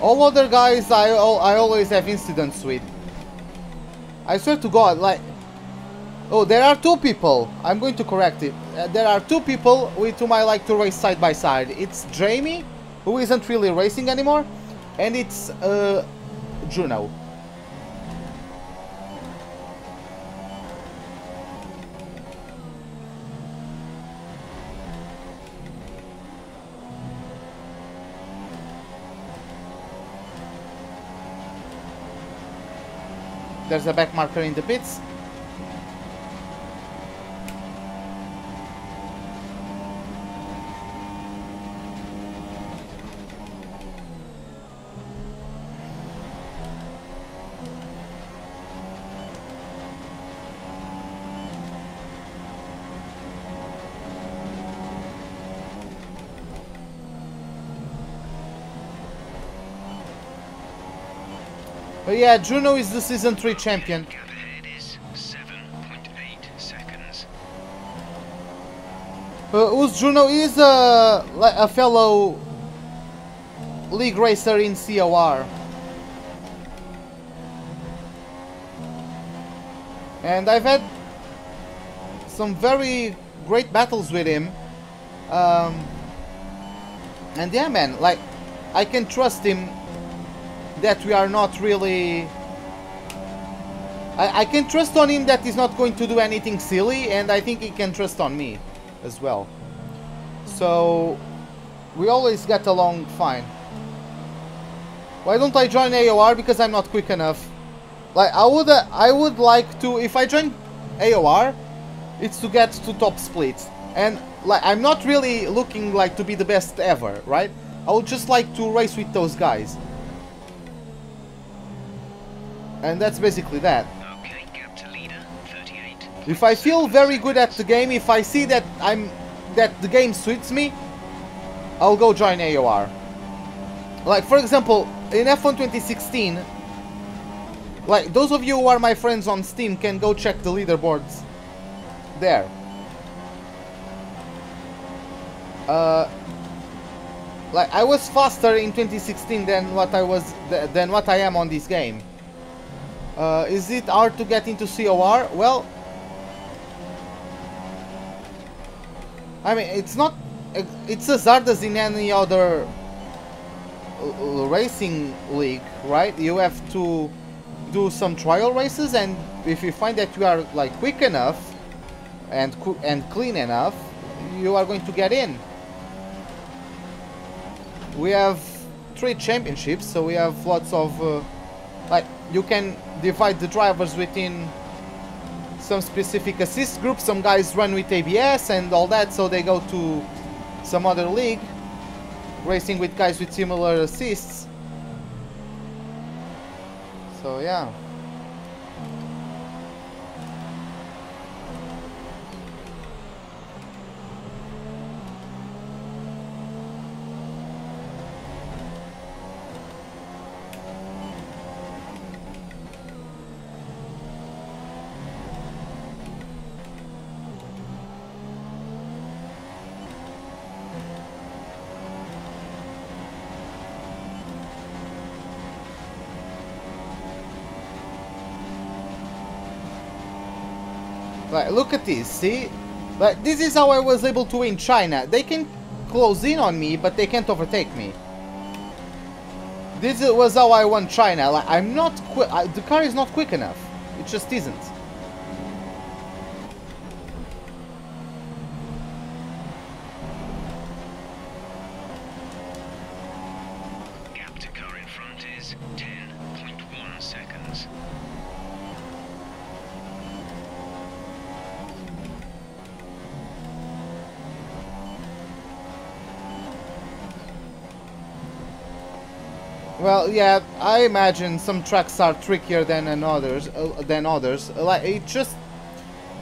All other guys I always have incidents with. I swear to God, like... Oh, there are two people. I'm going to correct it. There are two people with whom I like to race side by side. It's Jamie, who isn't really racing anymore, and it's Juno. There's a back marker in the pits. But yeah, Juno is the Season 3 champion. gap ahead is 7.8 seconds. Who's Juno is a fellow league racer in COR. And I've had some very great battles with him. And yeah, man, like, I can trust him that we are not really... I can trust on him that he's not going to do anything silly, and I think he can trust on me as well. So we always get along fine. Why don't I join AOR? Because I'm not quick enough. Like, I would like to, if I join AOR, it's to get to top splits. And like, I'm not really looking like to be the best ever, right? I would just like to race with those guys. And that's basically that. Okay, gap to leader, 38. If I feel very good at the game, if I see that the game suits me, I'll go join AOR. Like, for example, in F1 2016, Like, those of you who are my friends on Steam can go check the leaderboards there. Like, I was faster in 2016 than what I am on this game. Is it hard to get into COR? Well, I mean, it's not. It's as hard as in any other racing league, right? You have to do some trial races, and if you find that you are like quick enough and clean enough, you are going to get in. We have 3 championships, so we have lots of like, you can divide the drivers within some specific assist groups. Some guys run with ABS and all that, so they go to some other league racing with guys with similar assists. So yeah. Like, look at this, see? Like, this is how I was able to win China. They can close in on me, but they can't overtake me. This was how I won China. Like, I'm not quick. The car is not quick enough. It just isn't. Gap to car in front is 10.1 seconds. Well, yeah, I imagine some tracks are trickier than others. Like, it just,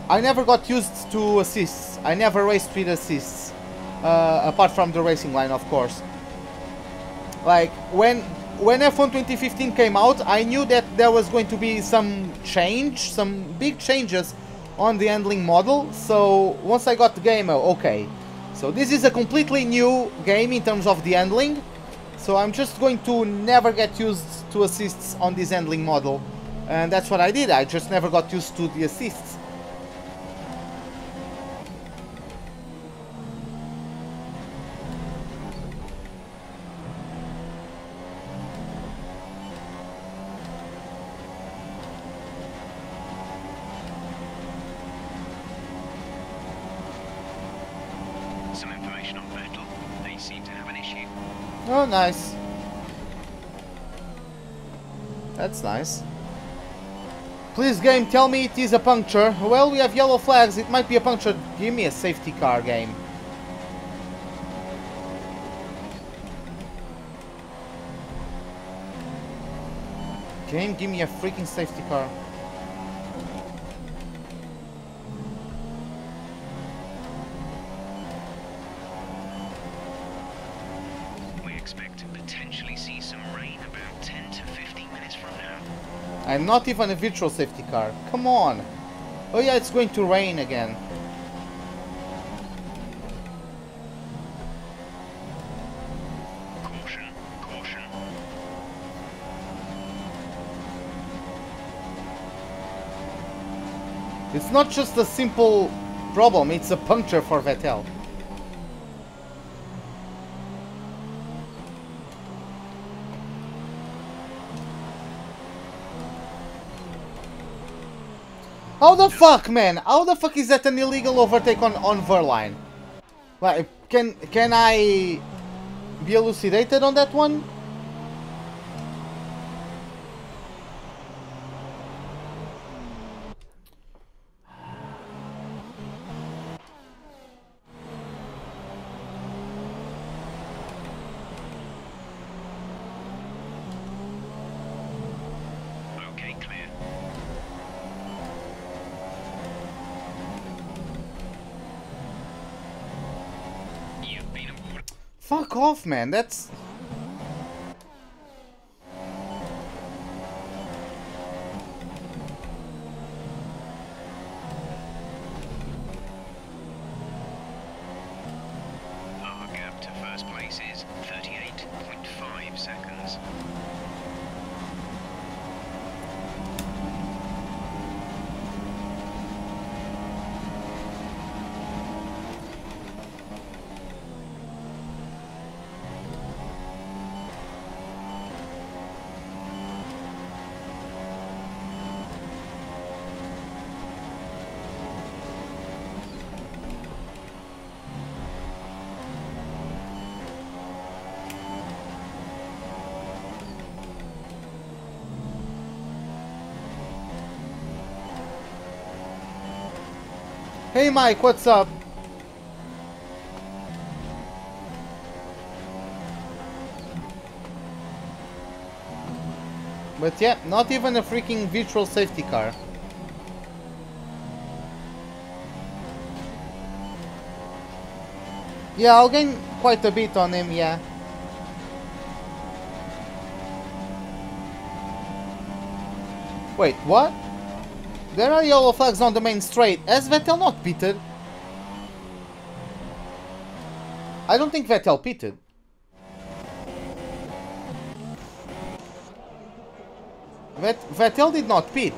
I never got used to assists. I never raced with assists, apart from the racing line, of course. Like, when F1 2015 came out, I knew that there was going to be some big changes on the handling model. So once I got the game, okay, so this is a completely new game in terms of the handling. So I'm just going to never get used to assists on this handling model. And that's what I did. I just never got used to the assists. Some information on Vettel. They seem to have an issue. Oh, nice. That's nice. Please, game, tell me it is a puncture. Well, we have yellow flags. It might be a puncture. Give me a safety car, game. Game, give me a freaking safety car. I'm not even a virtual safety car. Come on. Oh yeah, it's going to rain again. Caution, caution. It's not just a simple problem, it's a puncture for Vettel. How the fuck, man? How the fuck is that an illegal overtake on Verline? Like, can I be elucidated on that one? Fuck off, man. That's... first place is 38.5 seconds. Hey Mike, what's up? But yeah, not even a freaking virtual safety car. Yeah, I'll gain quite a bit on him, yeah. Wait, what? There are yellow flags on the main straight. Has Vettel not pitted? I don't think Vettel pitted. Vettel did not pit.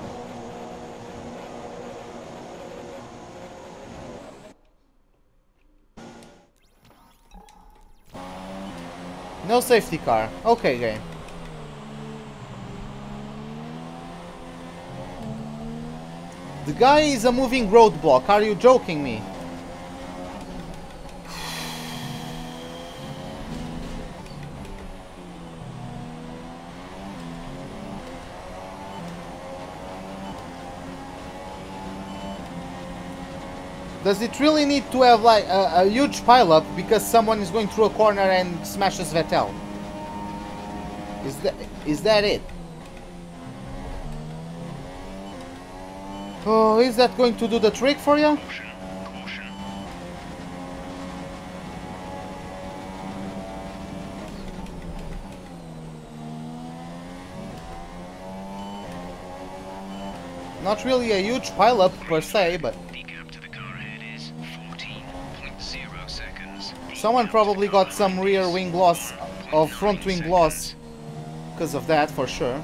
No safety car. Okay, game. The guy is a moving roadblock. Are you joking me? Does it really need to have like a huge pileup because someone is going through a corner and smashes Vettel? Is that it? Oh, is that going to do the trick for you? Caution, caution. Not really a huge pileup per se, but The gap to the car ahead is 14.0 seconds. someone probably got some rear wing loss or front wing loss because of that, for sure.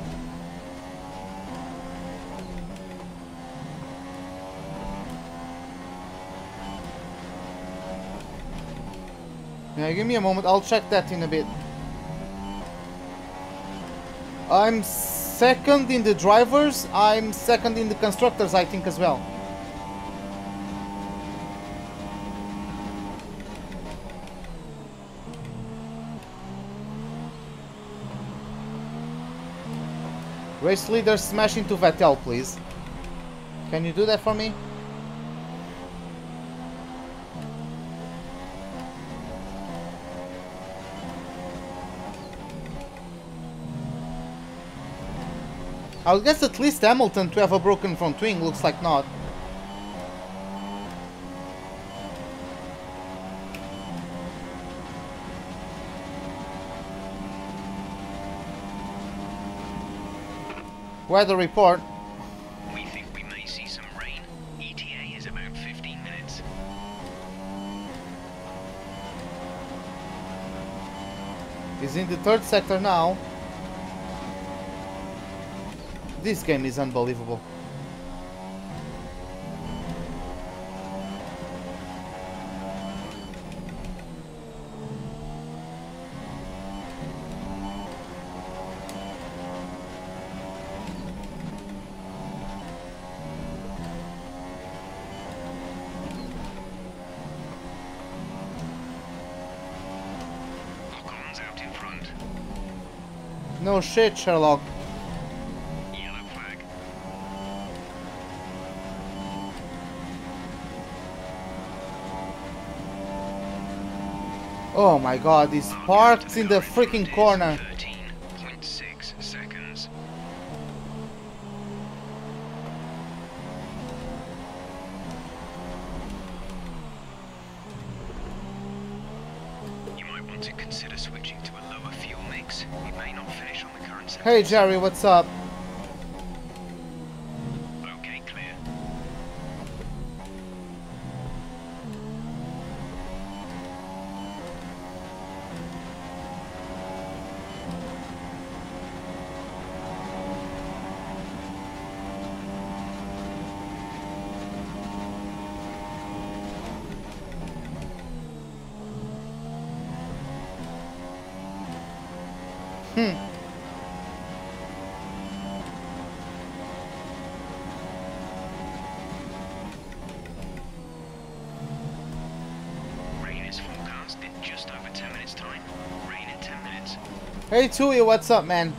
Yeah, give me a moment, I'll check that in a bit. I'm second in the drivers, I'm second in the constructors, I think, as well. Race leader, smash into Vettel, please. Can you do that for me? I guess at least Hamilton to have a broken front wing, looks like not. Weather report. We think we may see some rain. ETA is about 15 minutes. He's in the third sector now. This game is unbelievable. Ocon's out in front. No shit, Sherlock. Yellow flag. Oh my god, he's parked in the freaking corner. 13.6 seconds. You might want to consider switching to a lower fuel mix. We may not finish on the current sector. Hey Jerry, what's up? Okay, clear. Rain is forecast in just over 10 minutes time. Rain in 10 minutes. Hey Tui, what's up, man?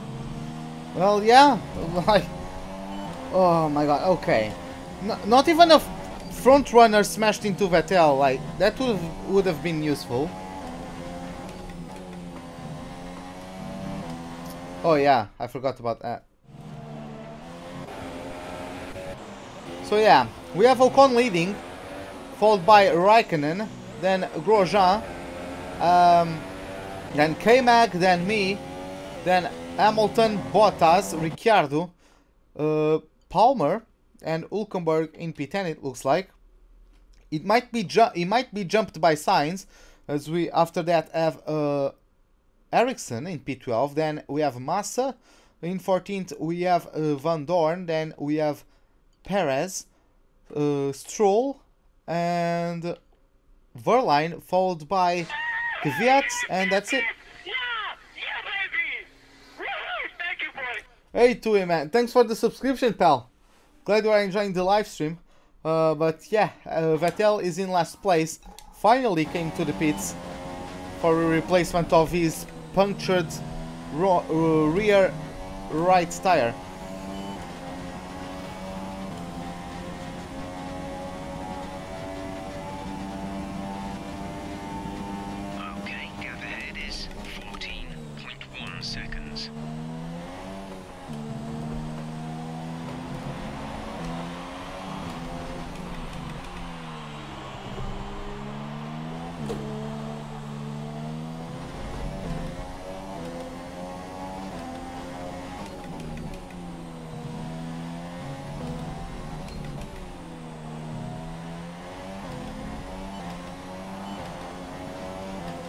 Well, yeah, like, oh my god, okay. Not even a front runner smashed into Vettel, like, that would have been useful. Oh yeah, I forgot about that. So yeah, we have Ocon leading, followed by Raikkonen, then Grosjean, then K-Mag, then me, then Hamilton, Bottas, Ricciardo, Palmer, and Hülkenberg in P10. It looks like it might be jumped by Sainz, as we after that have Ericsson in P12. Then we have Massa in 14th. We have Van Dorn. Then we have Perez, Stroll, and Verline, followed by Kvyat, and that's it. Hey Tui, man, thanks for the subscription, pal. Glad you are enjoying the live stream. But yeah, Vettel is in last place. Finally came to the pits for a replacement of his punctured rear right tire. Okay, gap ahead is 14.1 seconds.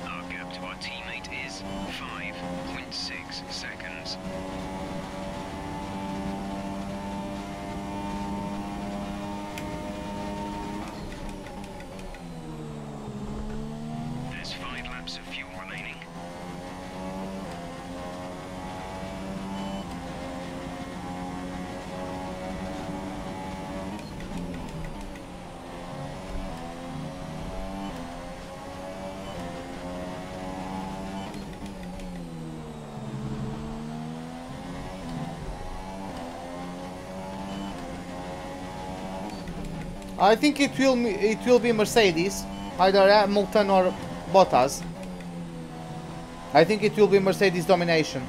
Our gap to our teammate is 5.6 seconds. There's 5 laps of fuel remaining. I think it will be Mercedes, either Hamilton or Bottas. I think it will be Mercedes domination.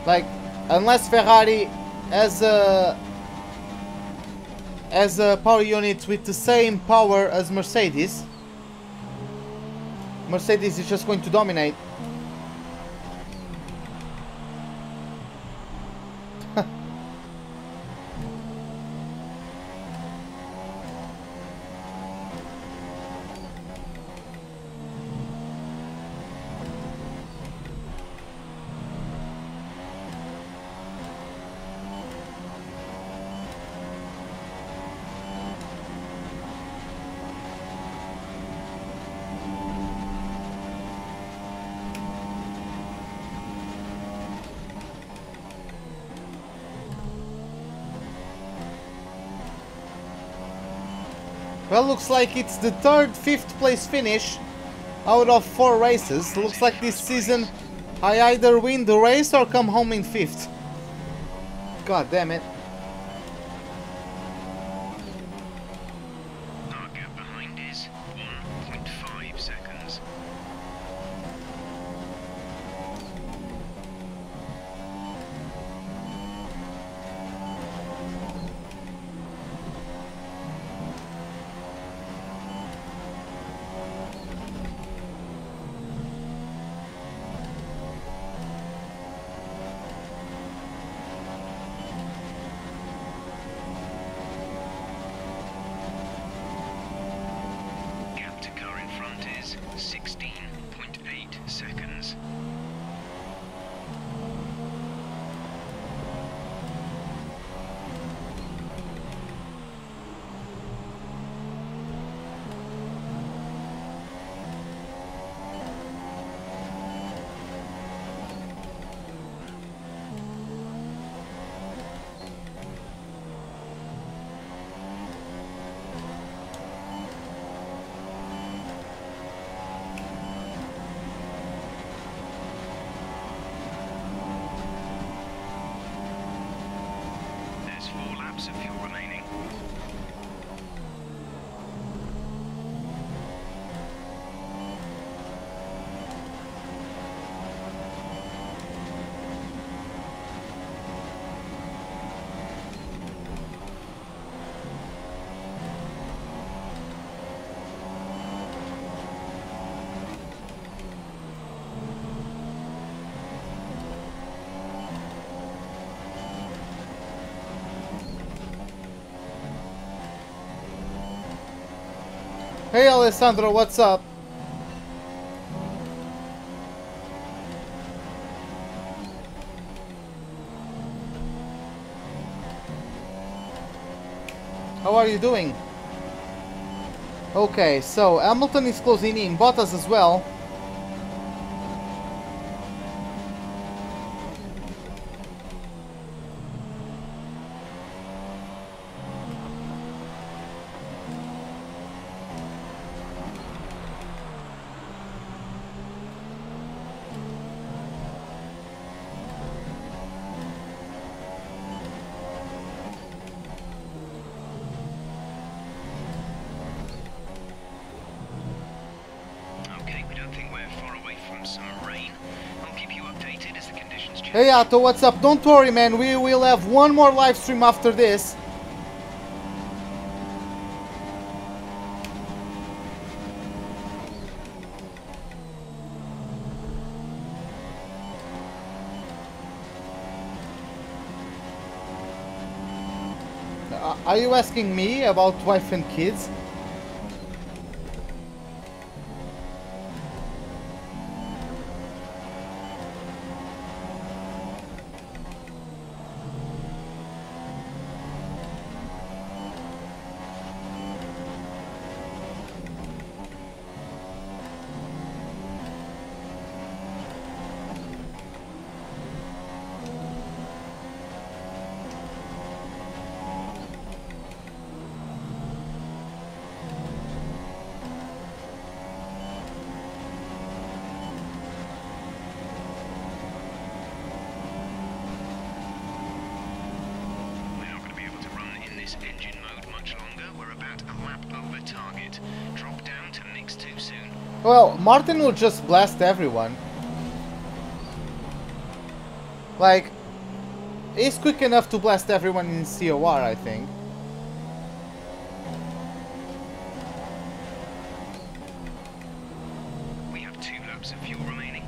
Like, unless Ferrari has a power unit with the same power as Mercedes, Mercedes is just going to dominate. Well, looks like it's the third, fifth place finish out of 4 races. Looks like this season I either win the race or come home in 5th. God damn it. Our gap behind is 1.5 seconds. Gap to car in front is 16.8 seconds. laps of fuel remaining. Hey Alessandro, what's up? How are you doing? Okay, so Hamilton is closing in, Bottas as well. Hey Otto, what's up? Don't worry man, we will have one more live stream after this. Are you asking me about wife and kids? Well, Martin will just blast everyone. Like, he's quick enough to blast everyone in COR, I think. We have 2 laps of fuel remaining.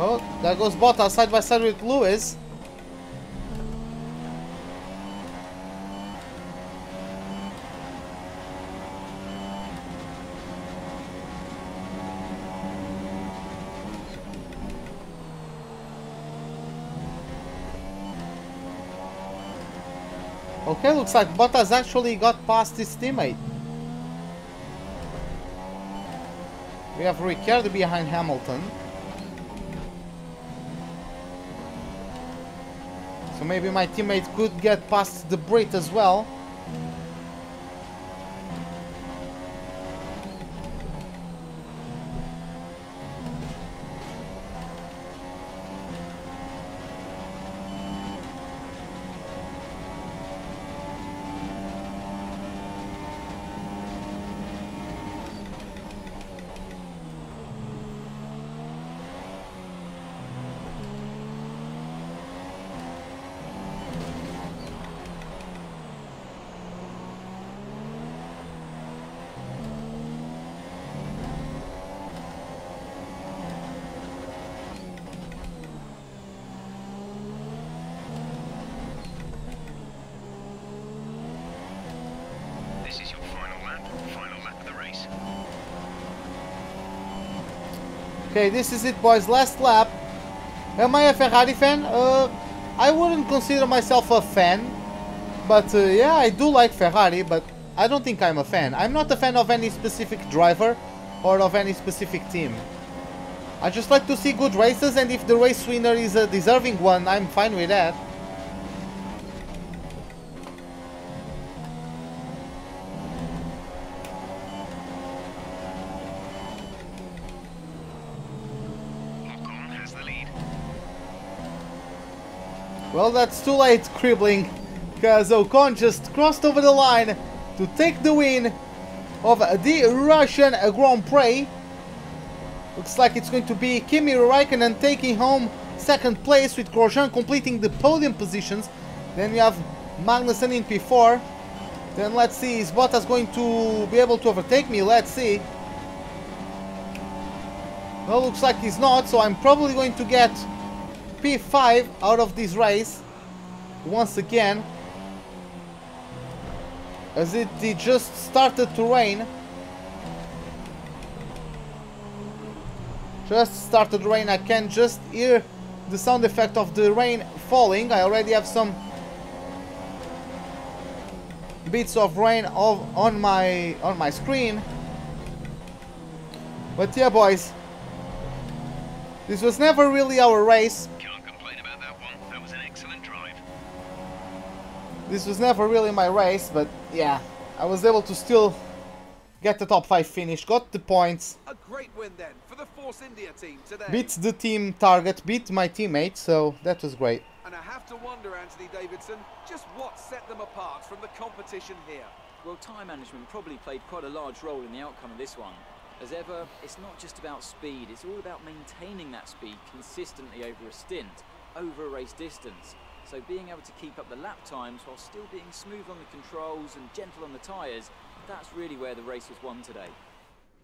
Oh, there goes Bottas side by side with Lewis. Okay, looks like Bottas actually got past his teammate. We have Ricciardo behind Hamilton. So maybe my teammate could get past the Brit as well. Okay, this is it, boys. Last lap. Am I a Ferrari fan? I wouldn't consider myself a fan. But yeah, I do like Ferrari, but I don't think I'm a fan. I'm not a fan of any specific driver or of any specific team. I just like to see good races, and if the race winner is a deserving one, I'm fine with that. Well, that's too late, Cribbling, because Ocon just crossed over the line to take the win of the Russian Grand Prix. Looks like it's going to be Kimi Räikkönen taking home second place, with Grosjean completing the podium positions. Then we have Magnussen in P4. Then let's see, is Bottas going to be able to overtake me? Let's see. Well, looks like he's not, so I'm probably going to get P5 out of this race once again, as it just started to rain. Just started to rain. I can just hear the sound effect of the rain falling. I already have some bits of rain on my screen. But yeah, boys, this was never really our race. Can't complain about that one. That was an excellent drive. This was never really my race, but yeah, I was able to still get the top 5 finish, got the points. A great win then for the Force India team today. Beat the team target, beat my teammate, so that was great. And I have to wonder, Anthony Davidson, just what set them apart from the competition here. Well, time management probably played quite a large role in the outcome of this one. As ever, it's not just about speed, it's all about maintaining that speed consistently over a stint, over a race distance. So being able to keep up the lap times while still being smooth on the controls and gentle on the tyres, that's really where the race was won today.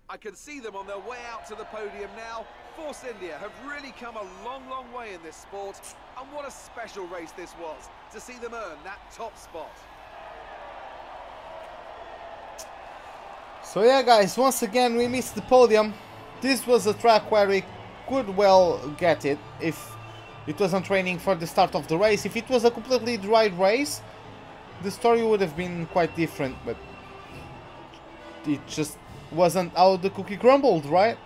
I can see them on their way out to the podium now. Force India have really come a long, long way in this sport. And what a special race this was, to see them earn that top spot. So yeah, guys, once again we missed the podium. This was a track where we could well get it if it wasn't raining for the start of the race. If it was a completely dry race, the story would have been quite different, but it just wasn't how the cookie crumbled, right?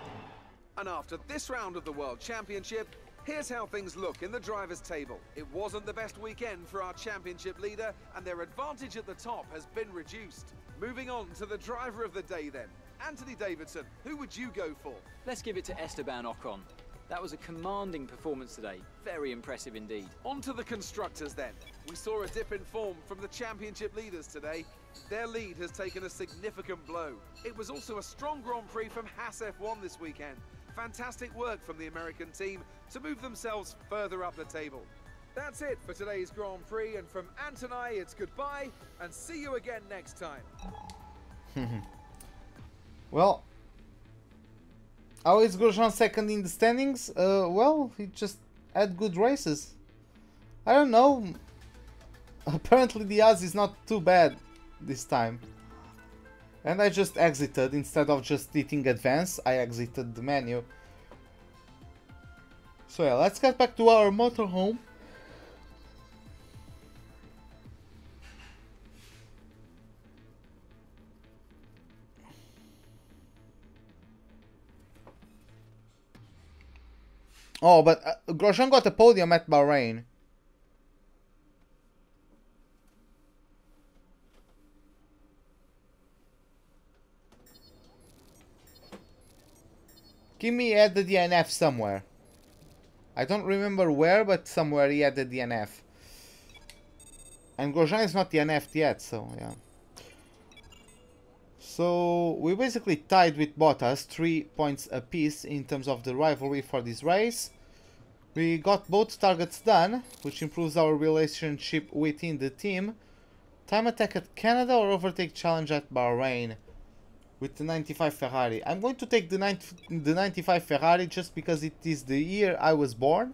And after this round of the World Championship, here's how things look in the drivers' table. It wasn't the best weekend for our championship leader, and their advantage at the top has been reduced. Moving on to the driver of the day then. Anthony Davidson, who would you go for? Let's give it to Esteban Ocon. That was a commanding performance today. Very impressive indeed. On to the constructors then. We saw a dip in form from the championship leaders today. Their lead has taken a significant blow. It was also a strong Grand Prix from Haas F1 this weekend. Fantastic work from the American team to move themselves further up the table. That's it for today's Grand Prix, and from Ant and I, it's goodbye and see you again next time. Well, how is Grosjean second in the standings? Well, he just had good races. I don't know. Apparently the Haas is not too bad this time. And I just exited instead of just hitting advance. I exited the menu. So yeah, let's get back to our motorhome. Oh, but Grosjean got a podium at Bahrain. Kimi had the DNF somewhere. I don't remember where, but somewhere he had the DNF. And Grosjean is not DNF'd yet, so yeah. So we basically tied with Bottas, 3 points apiece in terms of the rivalry for this race. We got both targets done, which improves our relationship within the team. Time attack at Canada or overtake challenge at Bahrain with the 95 Ferrari. I'm going to take the 95 Ferrari just because it is the year I was born.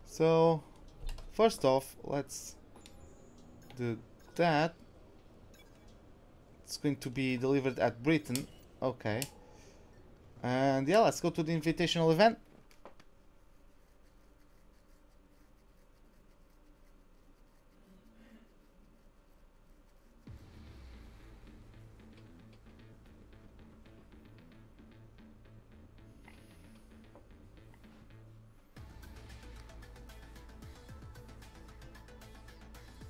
So first off, let's do that. It's going to be delivered at Britain. Okay. And yeah, let's go to the invitational event.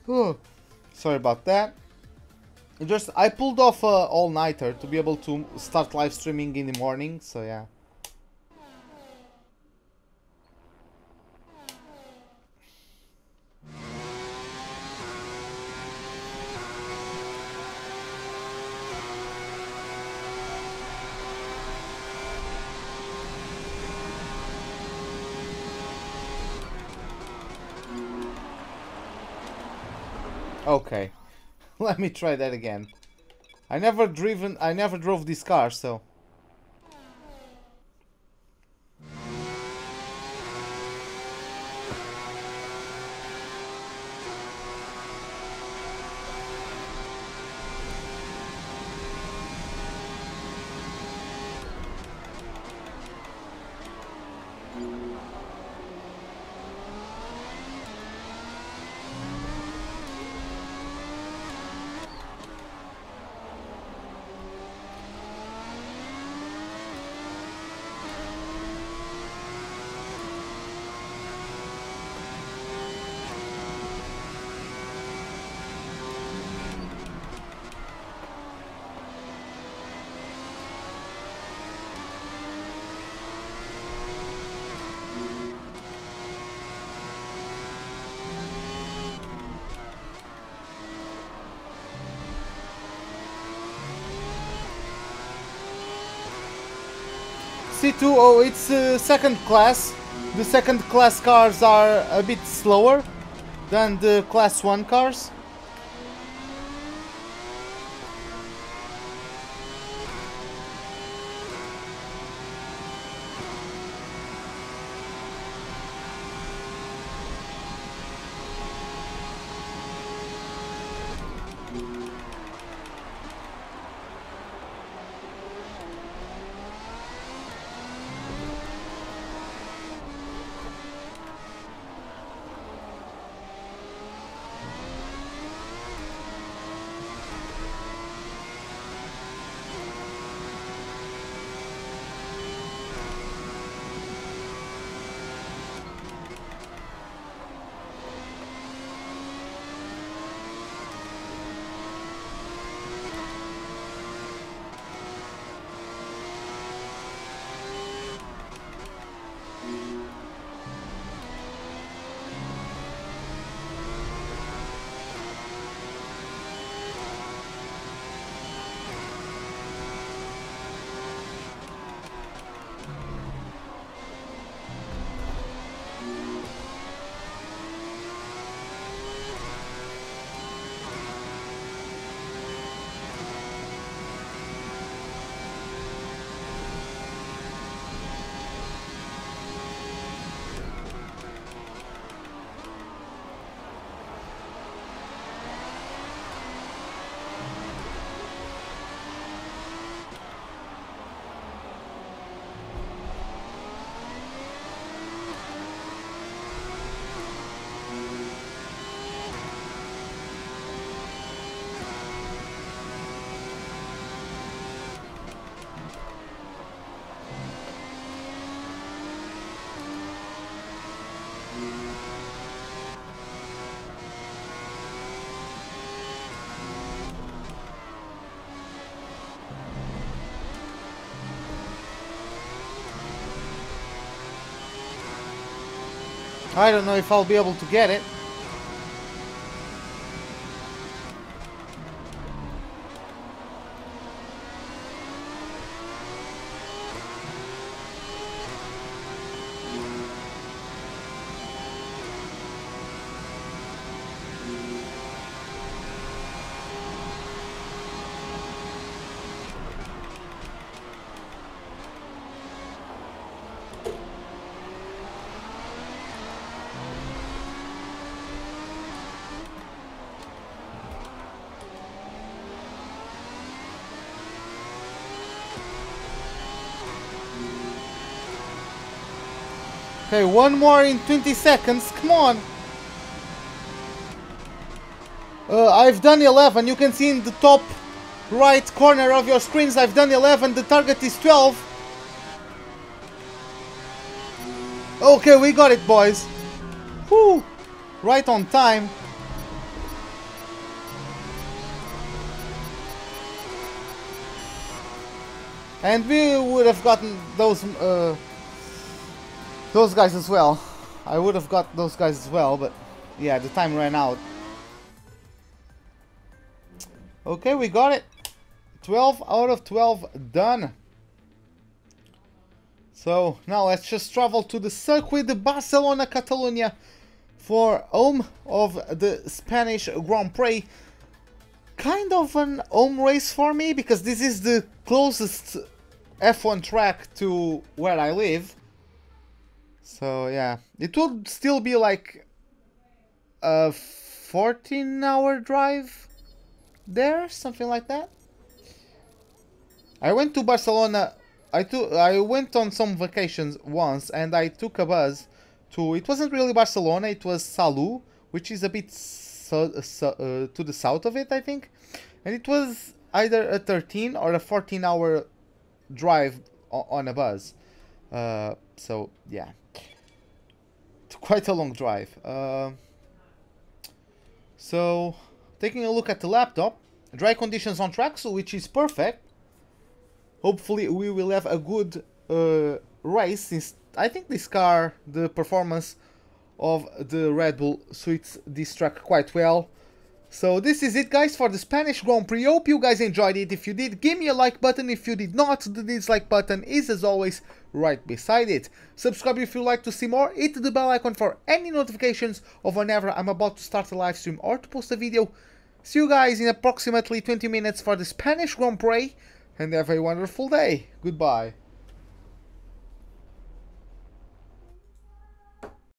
Oh, sorry about that. I pulled off all-nighter to be able to start live streaming in the morning, so yeah. Okay. Let me try that again. I never drove this car, so... C2, oh, it's second class. The second class cars are a bit slower than the class 1 cars. I don't know if I'll be able to get it. Okay, one more in 20 seconds. Come on. I've done 11. You can see in the top right corner of your screens I've done 11. The target is 12. Okay, we got it, boys. Whew. Right on time. And we would have gotten those guys as well. I would have got those guys as well, but yeah, the time ran out. Okay, we got it. 12 out of 12 done. So now let's just travel to the Circuit de Barcelona, Catalonia for home of the Spanish Grand Prix. Kind of an home race for me, because this is the closest F1 track to where I live. So yeah, it would still be like a 14-hour drive there, something like that. I went to Barcelona. I went on some vacations once, and I took a bus to. It wasn't really Barcelona. It was Salou, which is a bit to the south of it, I think. And it was either a 13 or a 14-hour drive on a bus. So yeah, quite a long drive. So taking a look at the laptop, dry conditions on track, so which is perfect. Hopefully we will have a good race, since I think this car, the performance of the Red Bull suits this track quite well. So this is it, guys, for the Spanish Grand Prix. Hope you guys enjoyed it. If you did, give me a like button. If you did not, the dislike button is, as always, right beside it. Subscribe if you like to see more. Hit the bell icon for any notifications of whenever I'm about to start a live stream or to post a video. See you guys in approximately 20 minutes for the Spanish Grand Prix, and have a wonderful day. Goodbye.